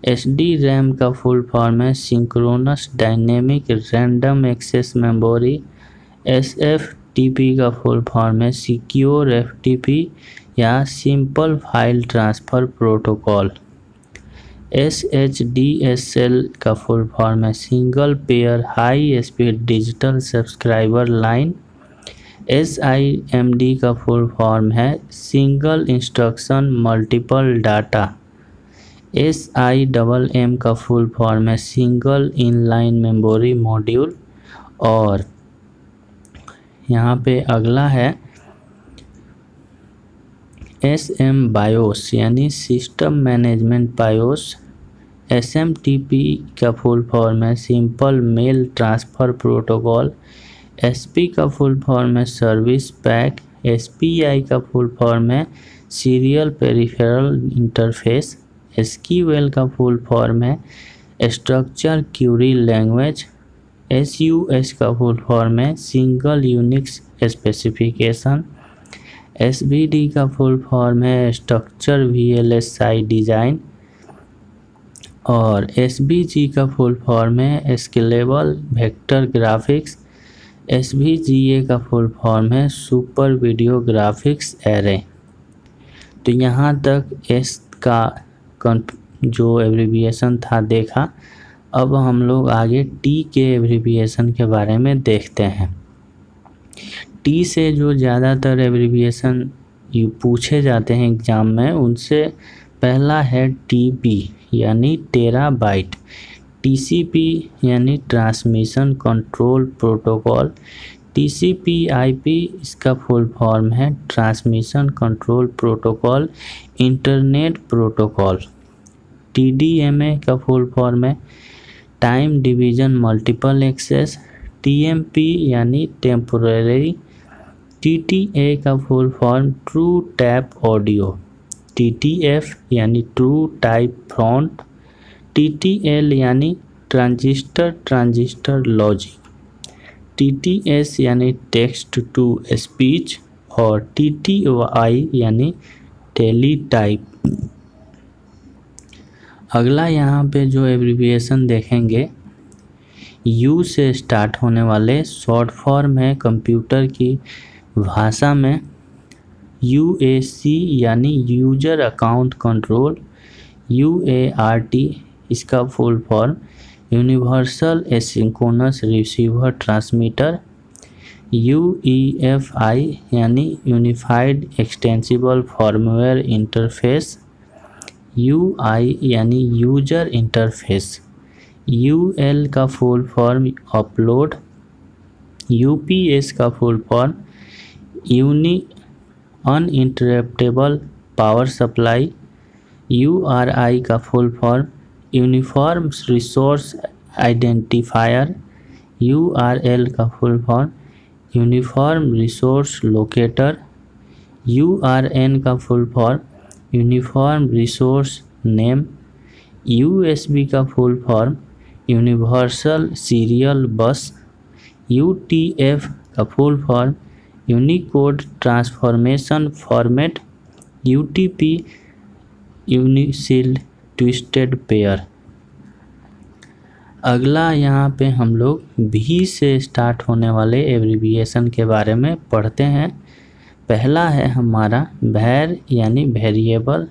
SDRAM का फुल फॉर्म है synchronous dynamic random access memory. SFTP का full form है सिक्योर FTP या simple file transfer protocol. SHDSL का फुल फॉर्म है single pair high speed digital subscriber line. SIMD का full form है single instruction multiple data. SIMM का full form है single inline memory module. और यहाँ पे अगला है SM BIOS यानी सिस्टम मैनेजमेंट बायोस। SMTP का फुल फॉर्म है simple mail transfer protocol. SP का फुल फॉर्म है सर्विस पैक। SPI का फुल फॉर्म है सीरियल पेरिफेरल इंटरफेस। SQL का फुल फॉर्म है स्ट्रक्चर क्यूरी लैंग्वेज। SUS का फुल फॉर्म है सिंगल यूनिक्स स्पेसिफिकेशन। SVD का फुल फॉर्म है स्ट्रक्चर VLSI डिज़ाइन। और SVG का फुल फॉर्म है स्केलेबल वेक्टर ग्राफिक्स। SVGA का फुल फॉर्म है सुपर वीडियो ग्राफिक्स एरे। तो यहाँ तक S का जो एब्रिविएशन था देखा। अब हम लोग आगे T के एब्रिविएशन के बारे में देखते हैं। T से जो ज़्यादातर एब्रिविएशन पूछे जाते हैं एग्ज़ाम में, उनसे पहला है TB यानी टेराबाइट। TCP यानी ट्रांसमिशन कंट्रोल प्रोटोकॉल। TCP/IP इसका फुल फॉर्म है transmission control protocol internet protocol. TDMA का फुल फॉर्म है time division multiple access. TMP यानी टेम्पोररी। TTA का full form true tape audio. TTF यानी ट्रू टाइप फ्रंट। TTL यानी transistor logic. TTS यानी text to speech और TTY यानी teletype. अगला यहाँ पे जो एब्रिविएशन देखेंगे, U से स्टार्ट होने वाले शॉर्ट फॉर्म है कंप्यूटर की भाषा में UAC यानी यूजर अकाउंट कंट्रोल। UART इसका full form universal asynchronous receiver transmitter. UEFI यानी unified extensible firmware interface. UI यानी यूजर इंटरफेस। UL का फुल फॉर्म अपलोड। UPS का full form uninterruptible power supply. URI का full form uniform resource identifier. URL का full form uniform resource locator. URN का full form uniform resource name. USB का full form universal serial बस। UTF का full form Unicode transformation format. UTP unshielded twisted pair. अगला यहाँ पे हम लोग V से स्टार्ट होने वाले एब्रिविएशन के बारे में पढ़ते हैं। पहला है हमारा VAR यानी वेरिएबल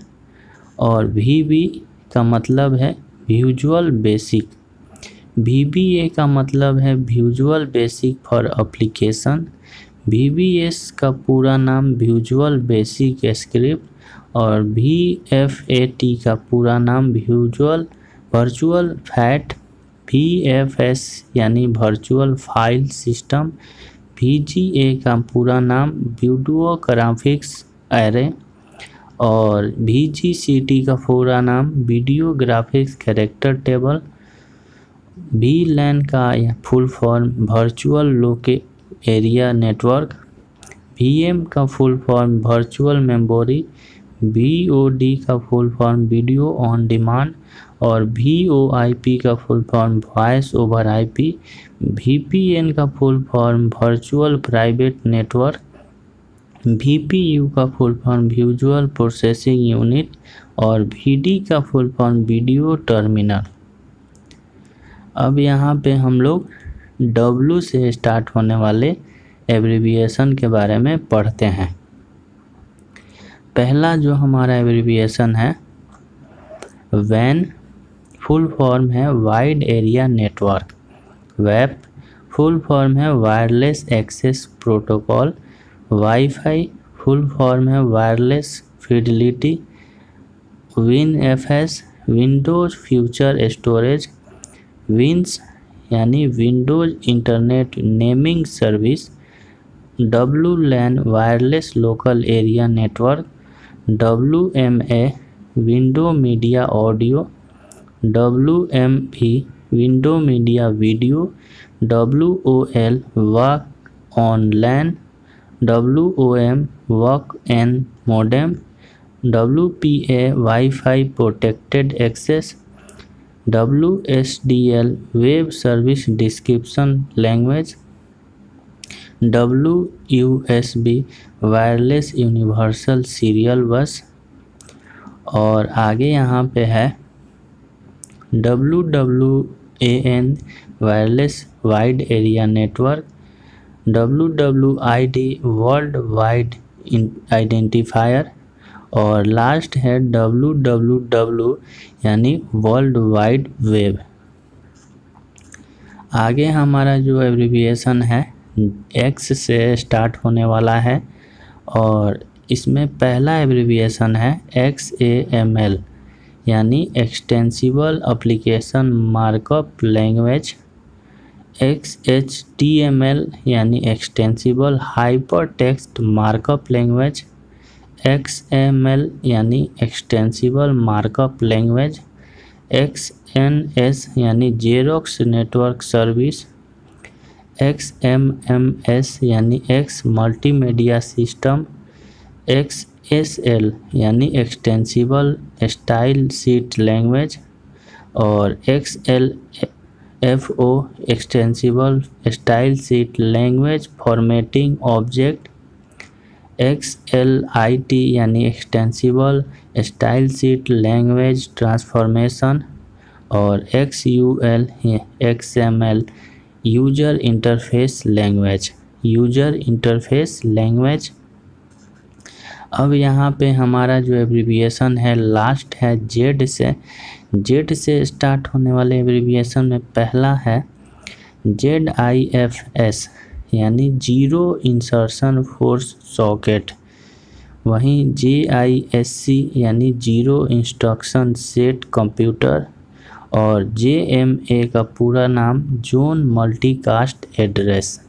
और VB का मतलब है विजुअल बेसिक। VBA का मतलब है visual basic for application. VBS का पूरा नाम विजुअल बेसिक स्क्रिप्ट और VFAT का पूरा नाम वर्चुअल फैट। VFS यानी वर्चुअल फाइल सिस्टम। VGA का पूरा नाम वीडियो ग्राफिक्स एरे और VGCT का पूरा नाम video graphics character table. VLAN का full form virtual local area network. VM का full form virtual memory. VOD का full form video on demand और VoIP का full form voice over IP। VPN का full form virtual private network. VPU का full form visual processing unit और VD का full form video terminal. अब यहाँ पे हम लोग W से स्टार्ट होने वाले एब्रिविएशन के बारे में पढ़ते हैं। पहला जो हमारा एब्रिविएशन है WAN फुल फॉर्म है wide area network. WAP full form है wireless access protocol. Wifi full form है wireless fidelity. WinFS Windows future storage. विंस यानी Windows internet naming service. WLAN wireless local area network. WMA window media audio. WMV window media video. WOL work on LAN. WOM work an modem. WPA wifi protected access. WSDL web service description language. WUSB wireless universal serial bus. और आगे यहाँ पे है WWAN wireless wide area network. WWID world wide identifier और last है WWW यानी world wide web. आगे हमारा जो एब्रिविएशन है X से स्टार्ट होने वाला है और इसमें पहला एब्रिविएशन है XAML यानी extensible application markup language. XHTML यानी extensible hyper text markup language. XML यानी एक्सटेंसिबल मार्कअप लैंग्वेज। XNS यानी जेरोक्स नेटवर्क सर्विस, XMMS यानी एक्स मल्टीमीडिया सिस्टम, XSL यानी एक्सटेंसिबल स्टाइल शीट लैंग्वेज और XLFO extensible style sheet language formatting object, XLIT यानी extensible style sheet language transformation और XUL XML user interface language. अब यहाँ पे हमारा जो एब्रीविएशन है लास्ट है जेड से स्टार्ट होने वाले एब्रीविएशन में पहला है ZIFS यानी जीरो इंसर्शन फोर्स सॉकेट, वहीं JISC यानी जीरो इंस्ट्रक्शन सेट कंप्यूटर और JMA का पूरा नाम जोन मल्टीकास्ट एड्रेस।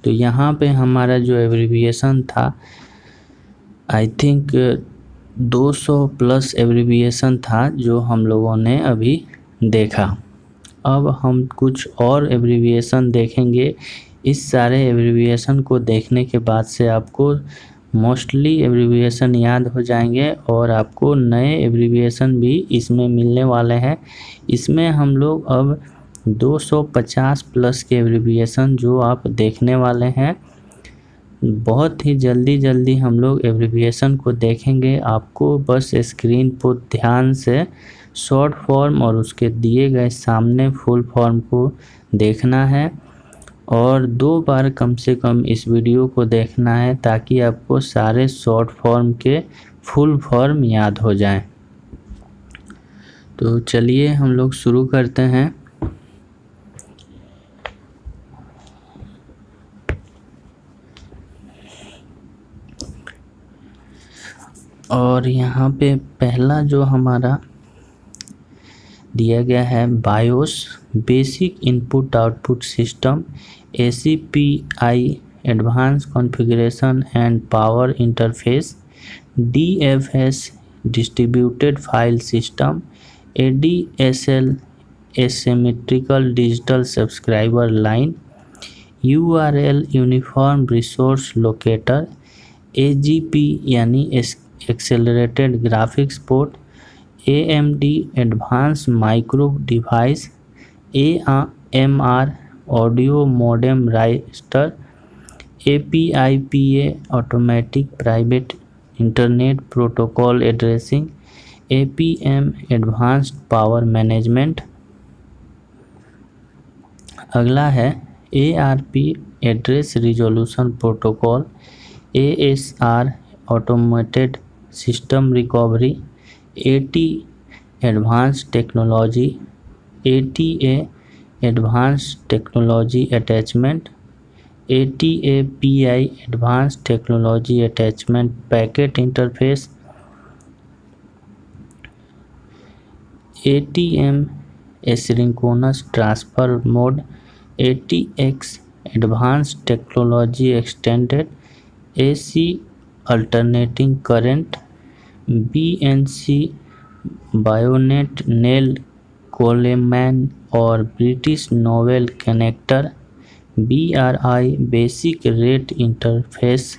तो यहाँ पे हमारा जो एब्रीविएशन था आई थिंक 200 प्लस एब्रीविएशन था जो हम लोगों ने अभी देखा। अब हम कुछ और एब्रीविएशन देखेंगे। इस सारे एब्रीविएशन को देखने के बाद से आपको मोस्टली एब्रीविएशन याद हो जाएंगे और आपको नए एब्रीविएशन भी इसमें मिलने वाले हैं। इसमें हम लोग अब 250 प्लस के एब्रीविएशन जो आप देखने वाले हैं। बहुत ही जल्दी हम लोग एब्रीविएशन को देखेंगे। आपको बस स्क्रीन पर ध्यान से शॉर्ट फॉर्म और उसके दिए गए सामने फुल फॉर्म को देखना है और 2 बार कम से कम इस वीडियो को देखना है ताकि आपको सारे शॉर्ट फॉर्म के फुल फॉर्म याद हो जाएं। तो चलिए हम लोग शुरू करते हैं। और यहाँ पे पहला जो हमारा दिया गया है BIOS basic input output system, ACPI advance configuration and power interface, DFS distributed file system, ADSL asymmetrical digital subscriber line, URL uniform resource locator, AGP यानी accelerated graphics port, AMD advance micro device, AMR audio modem writer, APIPA automatic private internet protocol addressing, APM advanced power management. अगला है ARP address resolution protocol, ASR automated system recovery, AT advanced technology, ATA advanced technology attachment, ATAPI advanced technology attachment packet interface, ATM asynchronous transfer mode, ATX advanced technology extended, AC alternating current, BNC bayonet Neill Coleman और British Novell connector, BRI basic rate interface,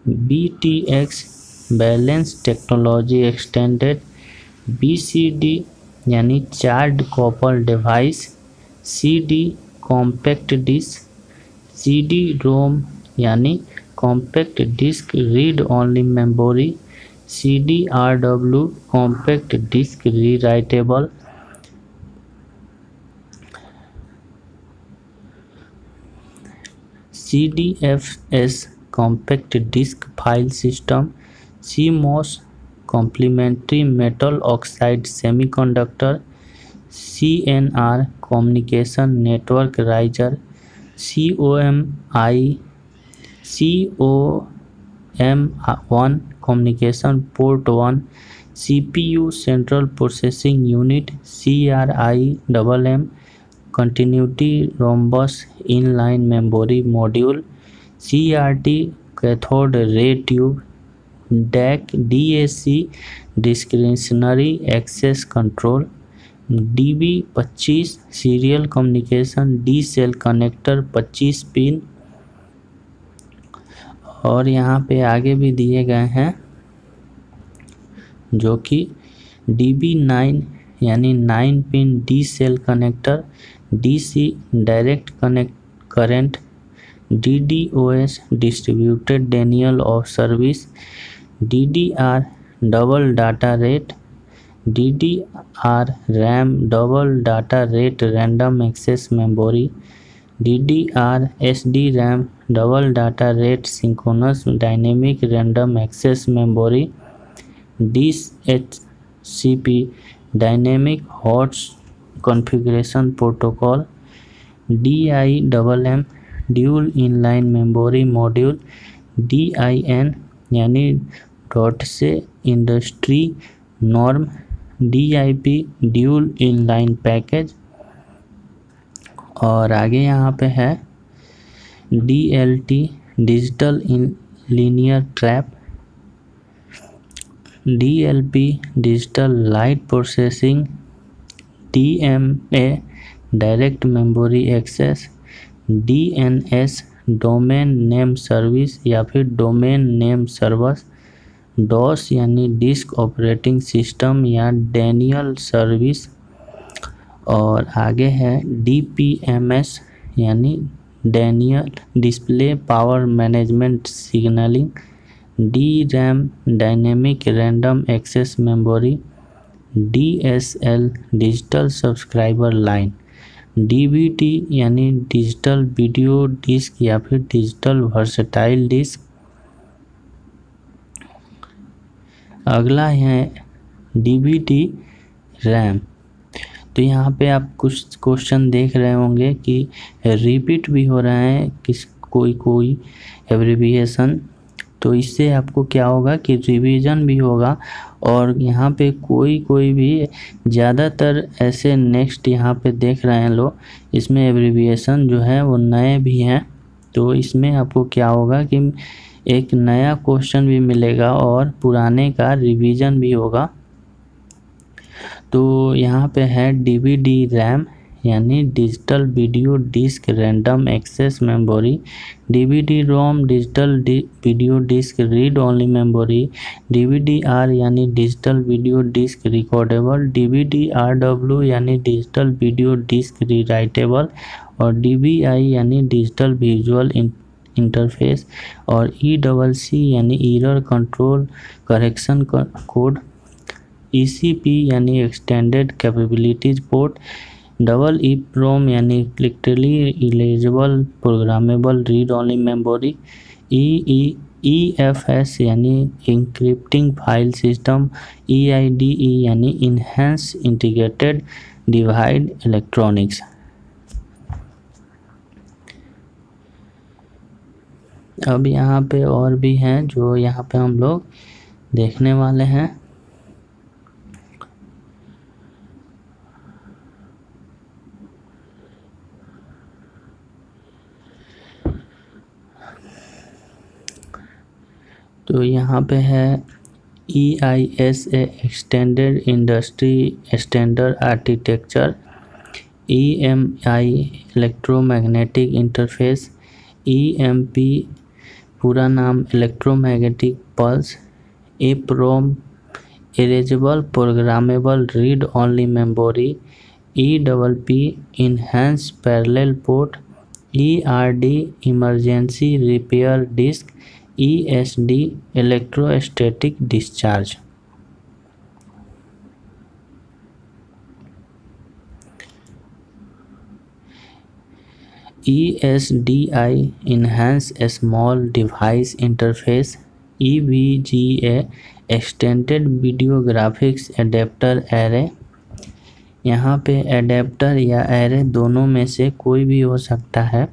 BTX balance technology extended, BCD यानी charged copper device, CD compact disc, CD ROM यानी compact disc read only memory, CDRW compact disc rewritable, CDFS compact disc file system, CMOS complementary metal oxide semiconductor, CNR communication network riser, COM1 communication port 1, CPU central processing unit, CRIMM continuity rhombus inline memory module, CRT cathode ray tube DAC discretionary access control, DB25 serial communication D cell connector 25 pin. और यहाँ पे आगे भी दिए गए हैं जो कि DB9 यानी 9 pin D cell connector, DC direct current, DDoS distributed denial of service, DDR double data rate, DDR RAM double data rate random access memory, DDR SDRAM double data rate synchronous dynamic random access memory, DHCP dynamic hot configuration protocol, DIMM dual inline memory module, DIN यानी डॉट से industry norm, DIP dual inline package. और आगे यहाँ पे है DLT digital in linear trap, DLP digital light processing, DMA direct memory access, DNS domain name service या फिर डोमेन नेम सर्विस, DOS यानी डिस्क ऑपरेटिंग सिस्टम या डेनियल सर्विस। और आगे है DPMS यानी denial display power management signalling, DRAM dynamic random access memory, DSL digital subscriber line, DVD यानी digital video disc या फिर डिजिटल वर्सटाइल डिस्क। अगला है DVD RAM। तो यहाँ पे आप कुछ क्वेश्चन देख रहे होंगे कि रिपीट भी हो रहा है कोई एब्रिविएशन, तो इससे आपको क्या होगा कि रिवीजन भी होगा। और यहाँ पे कोई भी ज़्यादातर ऐसे नेक्स्ट यहाँ पे देख रहे हैं लोग, इसमें एब्रिविएशन जो है वो नए भी हैं, तो इसमें आपको क्या होगा कि एक नया क्वेश्चन भी मिलेगा और पुराने का रिवीजन भी होगा। तो यहाँ पे है DVD RAM यानी digital video disc random access memory, DVD ROM digital video disc read only memory, DVD-R यानी digital video disc recordable, DVD-RW यानी डिजिटल वीडियो डिस्क रीराइटेबल, और DVI यानी डिजिटल विजुअल इंटरफेस, और ECC यानी error control correction code, ECP यानी extended capabilities port, EEPROM यानी electrically eligible programmable read only memory, EFS यानी encrypting file system, EIDE यानी enhance integrated divide electronics. अब यहाँ पे और भी हैं जो यहाँ पे हम लोग देखने वाले हैं। तो यहाँ पे है EISA extended industry standard architecture, EMI electromagnetic interface, EMP पूरा नाम electromagnetic pulse, EEPROM erasable programmable read only memory, EPP enhance parallel port, ERD emergency repair disk, ESD electrostatic discharge. ESDI enhance small device interface, EVGA extended video graphics adapter array. यहाँ पे adapter या array दोनों में से कोई भी हो सकता है।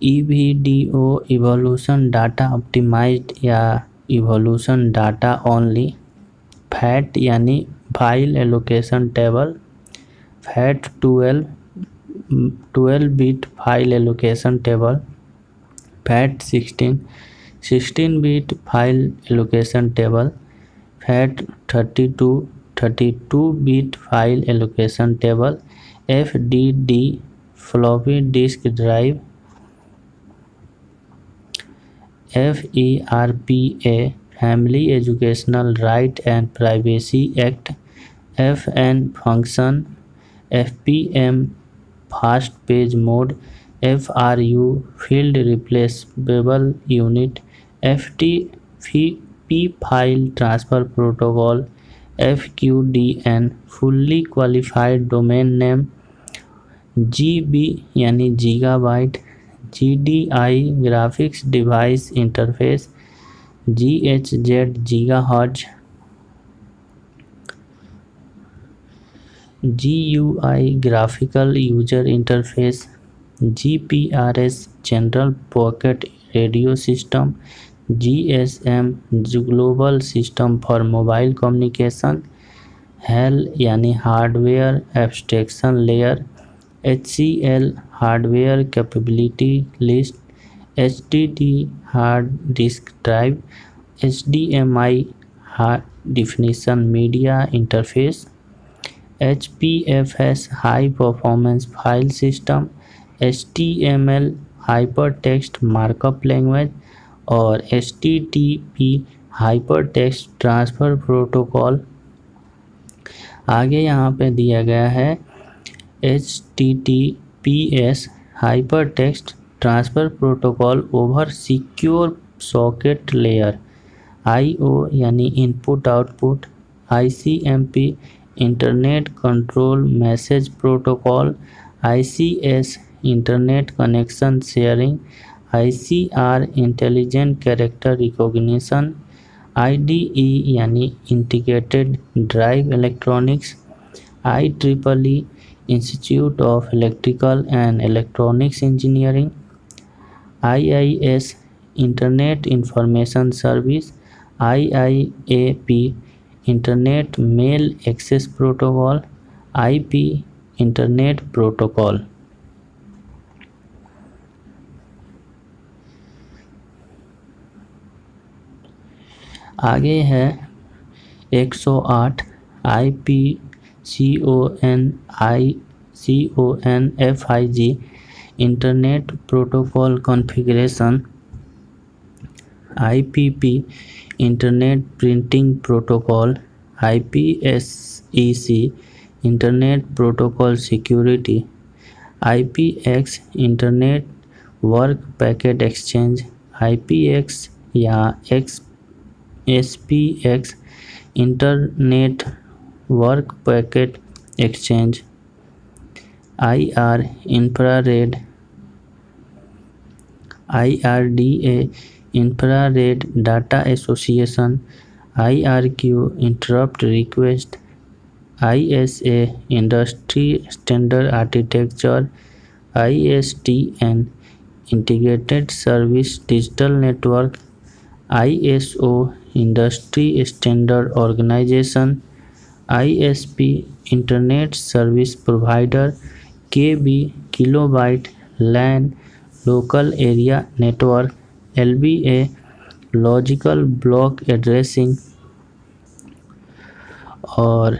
EVDO इवोल्यूशन डाटा ऑप्टिमाइज्ड या इवोल्यूशन डाटा ओनली, फैट यानी file allocation table, fat 12 bit file allocation table, fat 16 16 bit file allocation table, FAT32 bit file allocation table, FDD floppy disk drive, FERPA family educational right and privacy act, FN function, FPM fast page mode, FRU field replaceable unit, FTP file transfer protocol, FQDN fully qualified domain name, GB यानी gigabyte, GDI graphics device interface, GHZ gigahertz, GUI graphical user interface, GPRS general pocket radio system, GSM global system for mobile communication, HAL यानी hardware abstraction layer, HCL hardware capability list, HDD hard disk drive, HDMI high definition media interface, HPFS high performance file system, HTML hypertext markup language और HTTP hypertext transfer protocol. आगे यहाँ पे दिया गया है HTTPS hypertext transfer protocol over secure socket layer, IO यानी input output, ICMP internet control message protocol, ICS internet connection sharing, ICR intelligent character recognition, IDE यानी integrated drive electronics, IEEE institute of electrical and electronics engineering, IIS internet information service, IIAP internet mail access protocol, IP internet protocol. आगे है 108 IPCONFIG internet protocol configuration, IPP internet printing protocol, IPSEC internet protocol security, IPX internet work packet exchange, IPX या SPX internet work packet exchange, IR infrared, IRDA infrared data association, IRQ interrupt request, ISA industry standard architecture, ISTN integrated service digital network, ISO industry standard organization, ISP internet service provider, KB kilobyte LAN local area network, LBA logical block addressing और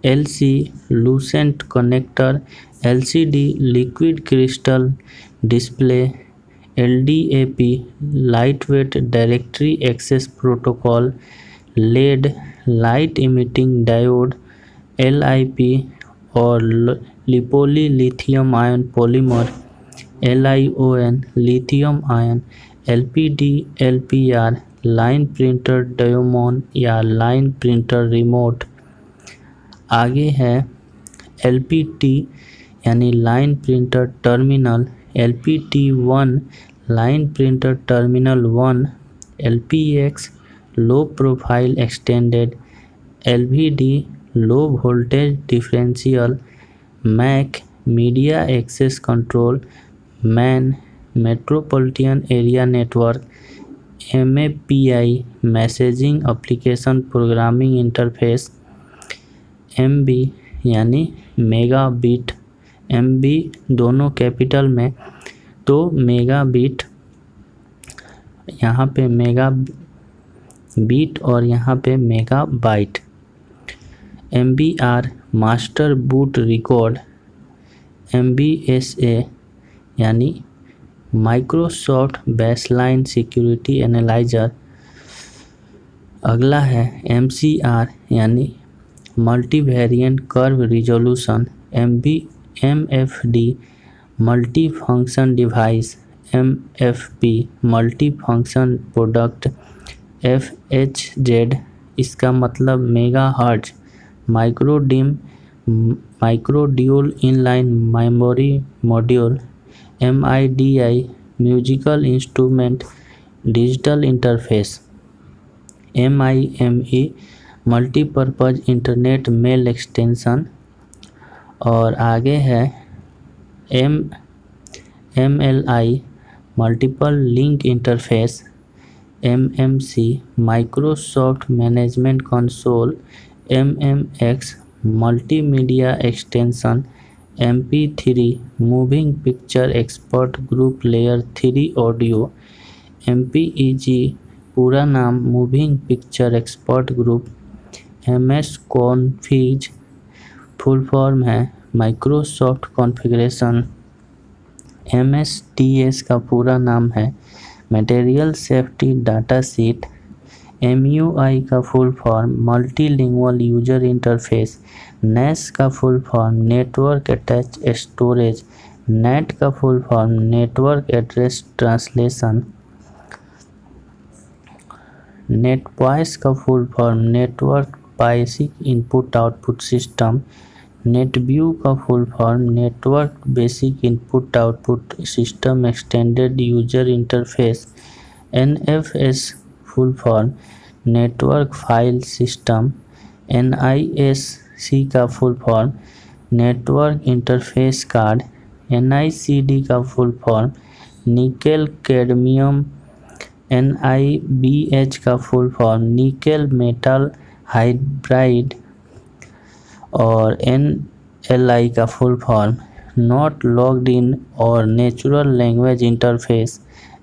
LC Lucent connector, LCD liquid crystal display, LDAP lightweight directory access protocol, LED light emitting diode, LIP और lipoly lithium ion polymer, LION lithium ion, LPD LPR line printer daemon या line printer remote. आगे है LPT यानी line printer terminal, LPT1 line printer terminal 1, LPX low profile extended, LVD low voltage differential, MAC media access control, MAN metropolitan area network, MAPI messaging application programming interface, MB यानी mega bit, MB दोनों capital में तो mega bit, यहाँ पे mega beat और यहाँ पे mega byte. MBR master boot record, MBSA यानी माइक्रोसॉफ्ट बेसलाइन सिक्योरिटी एनालाइजर। अगला है MCR यानी multi variant curve resolution, MFD multi function device, MFP multi function product, FHZ इसका मतलब mega hertz micro dual inline memory module, MIDI musical instrument digital interface, MIME multipurpose internet mail extension. और आगे है MLI multiple link interface, MMC Microsoft management console, MMX multimedia extension, MP3 moving picture expert group layer 3 audio, MPEG पूरा नाम moving picture expert group, MS config full form है Microsoft configuration, MSDS का पूरा नाम है material safety data sheet, MUI का full form multilingual user interface, NAS का full form network attach storage, NAT का full form network address translation, NetBIOS का full form network basic input output system, NetBEUI का full form network basic input output system extended user interface, NFS full form network file system, NISC का full form network interface card, NICD का full form nickel cadmium, NIBH का full form nickel metal hydride और NLI का full form not logged in और natural language interface,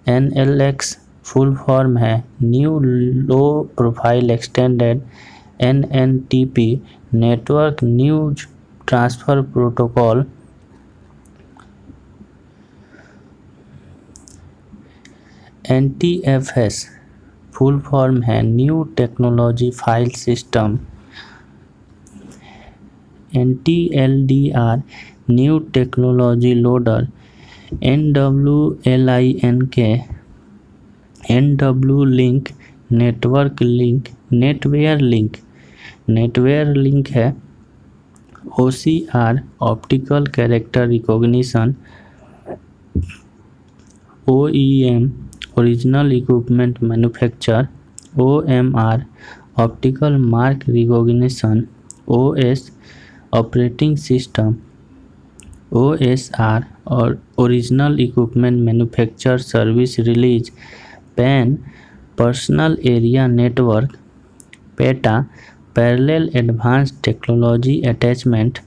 NLX full form है new low profile extended, NNTP network news transfer protocol, NTFS full form है new technology file system, NTLDR new technology loader, NWLINK NWLink network link, NetWare link है OCR optical character recognition, OEM original equipment manufacture, OMR optical mark recognition, OS operating system, OSR और original equipment manufacture service release, PAN personal area network, PETA parallel advanced technology attachment,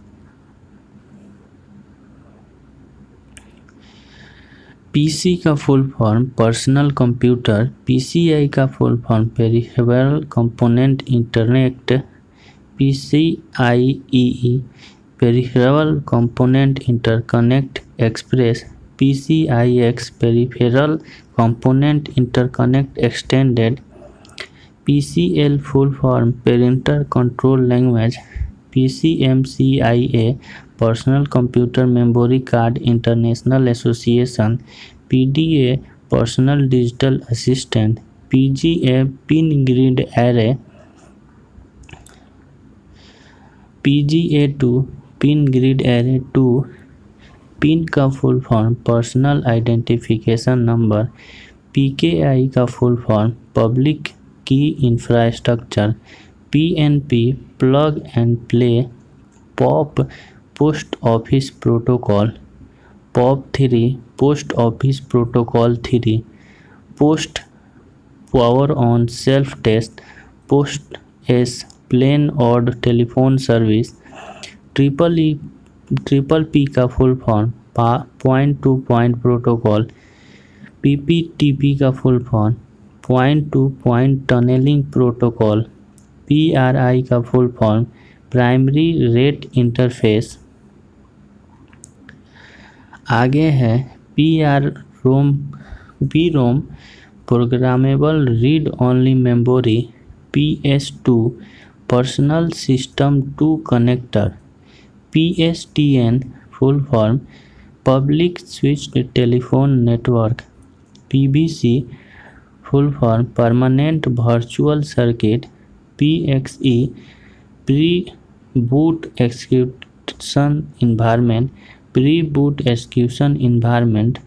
PC का full form personal computer, PCI का full form peripheral component internet, PCIe peripheral component interconnect express, PCIX peripheral component interconnect extended, PCL full form parental control language, PCMCIA personal computer memory card international association, PDA personal digital assistant, PGA pin grid array, PGA2 pin grid array 2, PIN का full form personal identification number, PKI का full form public key infrastructure, PNP plug and play, POP post office protocol, POP3 post office protocol 3, POST power on self test, post S plain और telephone service, triple P का full form point to point protocol, PPTP का full form point to point tunneling protocol, PRI का full form primary rate interface. आगे है PROM programmable read only memory, PS2 personal system two connector, PSTN full form public switched telephone network, PBC full form permanent virtual circuit, PXE pre boot execution environment, pre boot execution environment,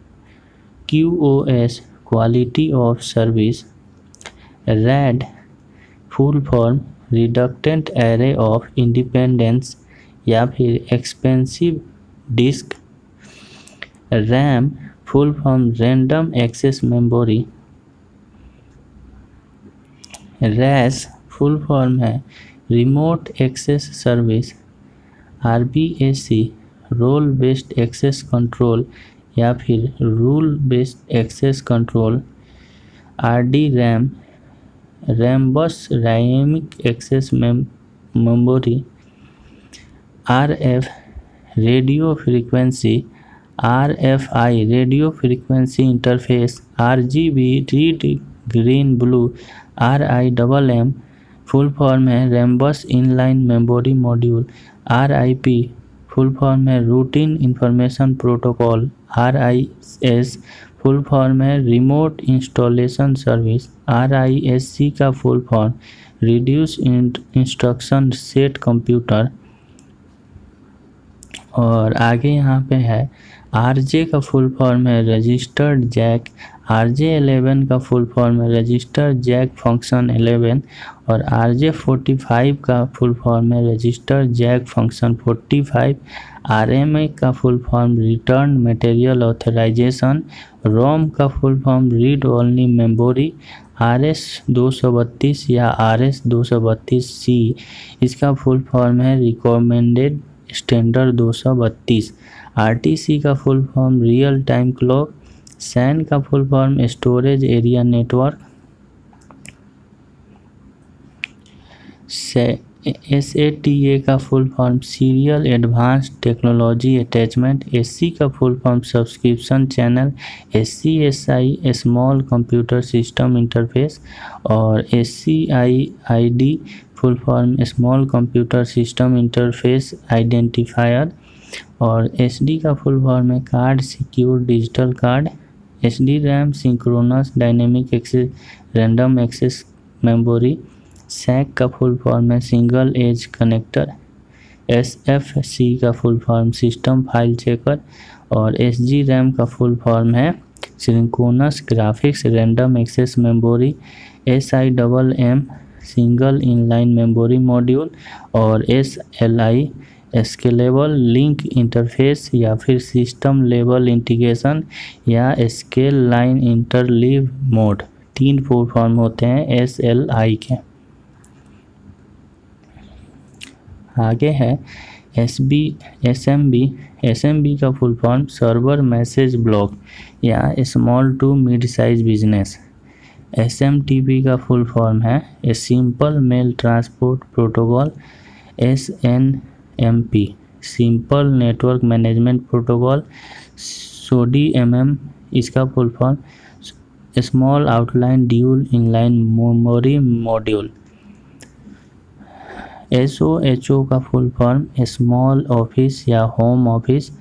QoS quality of service, RAD full form redundant array of independence या फिर expensive disk, RAM full form random access memory, RAS full form है remote access service, RBAC role based access control या फिर rule based access control, RDRAM Rambus dynamic access memory, RF radio frequency, RFI radio frequency interface, RGB red green blue, RIMM full form है Rambus inline memory module, RIP full form है routine information protocol, RIS full form है remote installation service, RISC का full form reduce instruction set computer. और आगे यहाँ पे है RJ का फुल फॉर्म है रजिस्टर्ड जैक, RJ11 का फुल फॉर्म है रजिस्टर जैक फंक्शन 11 और RJ45 का फुल फॉर्म है रजिस्टर जैक फंक्शन 45, RMA का full form return material authorisation, ROM का full form read only memory, RS232 या RS232C इसका फुल फॉर्म है रिकमेंडेड स्टैंडर्ड 232, RTC का full form real time clock, SAN का full form storage area network, SATA का full form serial advanced technology attachment, SC का full form subscription channel, SCSI small computer system interface और SCIID full form small computer system interface identifier और SD का full form है card secure digital card, SDRAM synchronous dynamic access random access memory, SAC का full form है single edge connector, SFC का full form system file checker और SGRAM का full form है synchronous graphics random access memory, SIMM single inline memory module और SLI scalable link interface या फिर system level integration या scale line interleave mode, 3 full form होते हैं SLI के। आगे है SMB का full form server message block या small to mid size business, SMTP का फुल फॉर्म है simple mail transport protocol, SNMP simple network management protocol, SODIMM इसका full form small outline dual inline memory module, SOHO का full form small office या home office,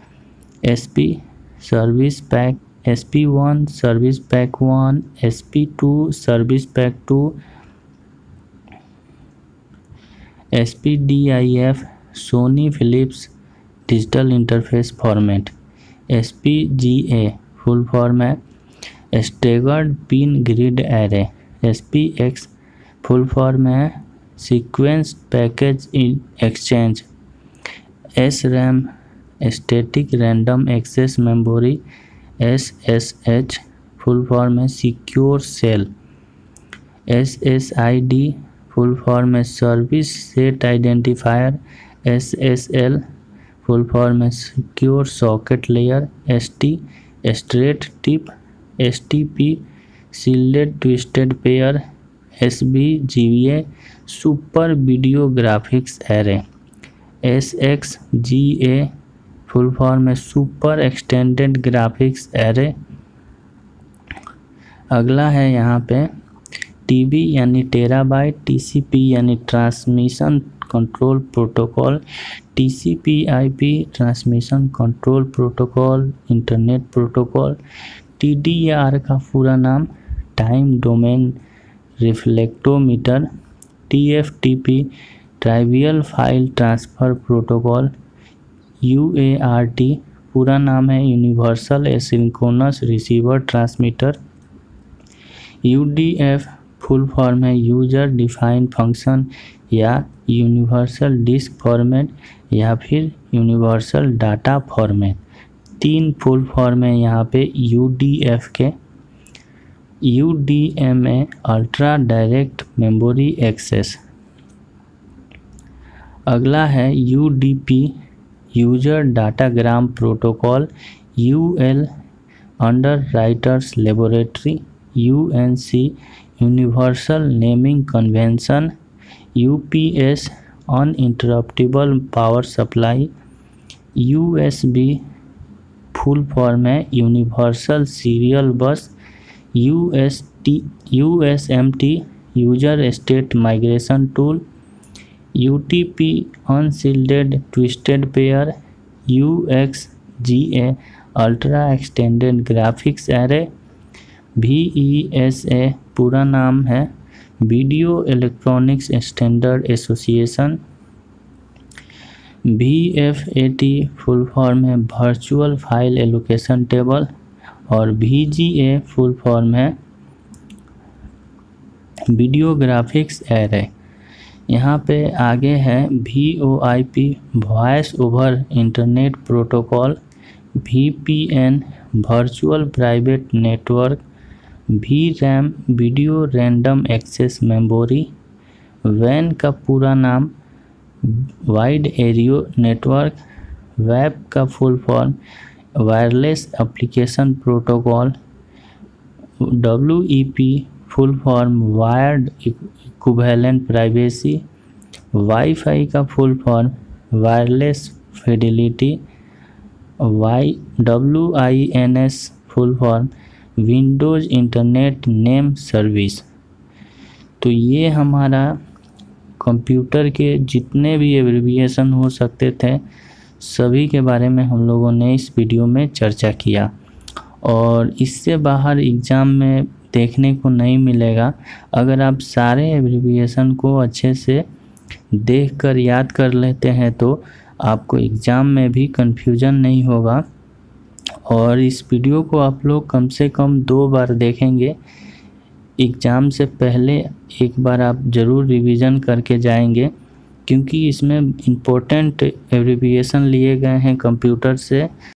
SP service pack, SP1 service pack 1, SP2 service pack 2, SPDIF Sony Philips digital interface format, SPGA full form है staggered pin grid array, SPX full form है sequence package in exchange, SRAM static random access memory, SSH full form है secure shell, SSID full form है service set identifier, SSL full form है secure socket layer, ST straight tip, STP shielded twisted pair, SVGA super video graphics array, SXGA full form है super extended graphics array. अगला है यहाँ पे TB यानी terabyte, TCP यानी transmission control protocol, TCP/IP transmission control protocol, internet protocol. TDR का पूरा नाम time domain reflectometer, TFTP trivial file transfer protocol, UART पूरा नाम है universal asynchronous receiver transmitter, UDF full form है यूजर डिफाइंड फंक्शन या universal disk format या फिर universal data format. 3 full form है यहाँ पे UDF के। UDMA ultra direct memory access. अगला है UDP user datagram protocol, UL under writers laboratory, UNC universal naming convention, UPS uninterruptible power supply, USB full form है universal serial bus, USMT user state migration tool, UTP unshielded twisted pair, UXGA ultra extended graphics array, VESA पूरा नाम है video electronics standard association, VFAT full form है virtual file allocation table और VGA full form है video graphics array. यहाँ पे आगे है VoIP voice over internet protocol, VPN virtual private network, VRAM video random access memory, WAN का पूरा नाम वाइड एरियो नेटवर्क, WAP का full form wireless application protocol, WEP full form wired equivalent privacy, wifi का full form wireless fidelity, WINS full form Windows internet name service. तो ये हमारा computer के जितने भी एब्रिविएशन हो सकते थे सभी के बारे में हम लोगों ने इस वीडियो में चर्चा किया और इससे बाहर एग्ज़ाम में देखने को नहीं मिलेगा। अगर आप सारे एब्रिविएशन को अच्छे से देखकर याद कर लेते हैं तो आपको एग्ज़ाम में भी कन्फ्यूजन नहीं होगा। और इस वीडियो को आप लोग कम से कम 2 बार देखेंगे। एग्ज़ाम से पहले एक बार आप ज़रूर रिवीजन करके जाएंगे क्योंकि इसमें इम्पोर्टेंट एब्रिविएशन लिए गए हैं कंप्यूटर से।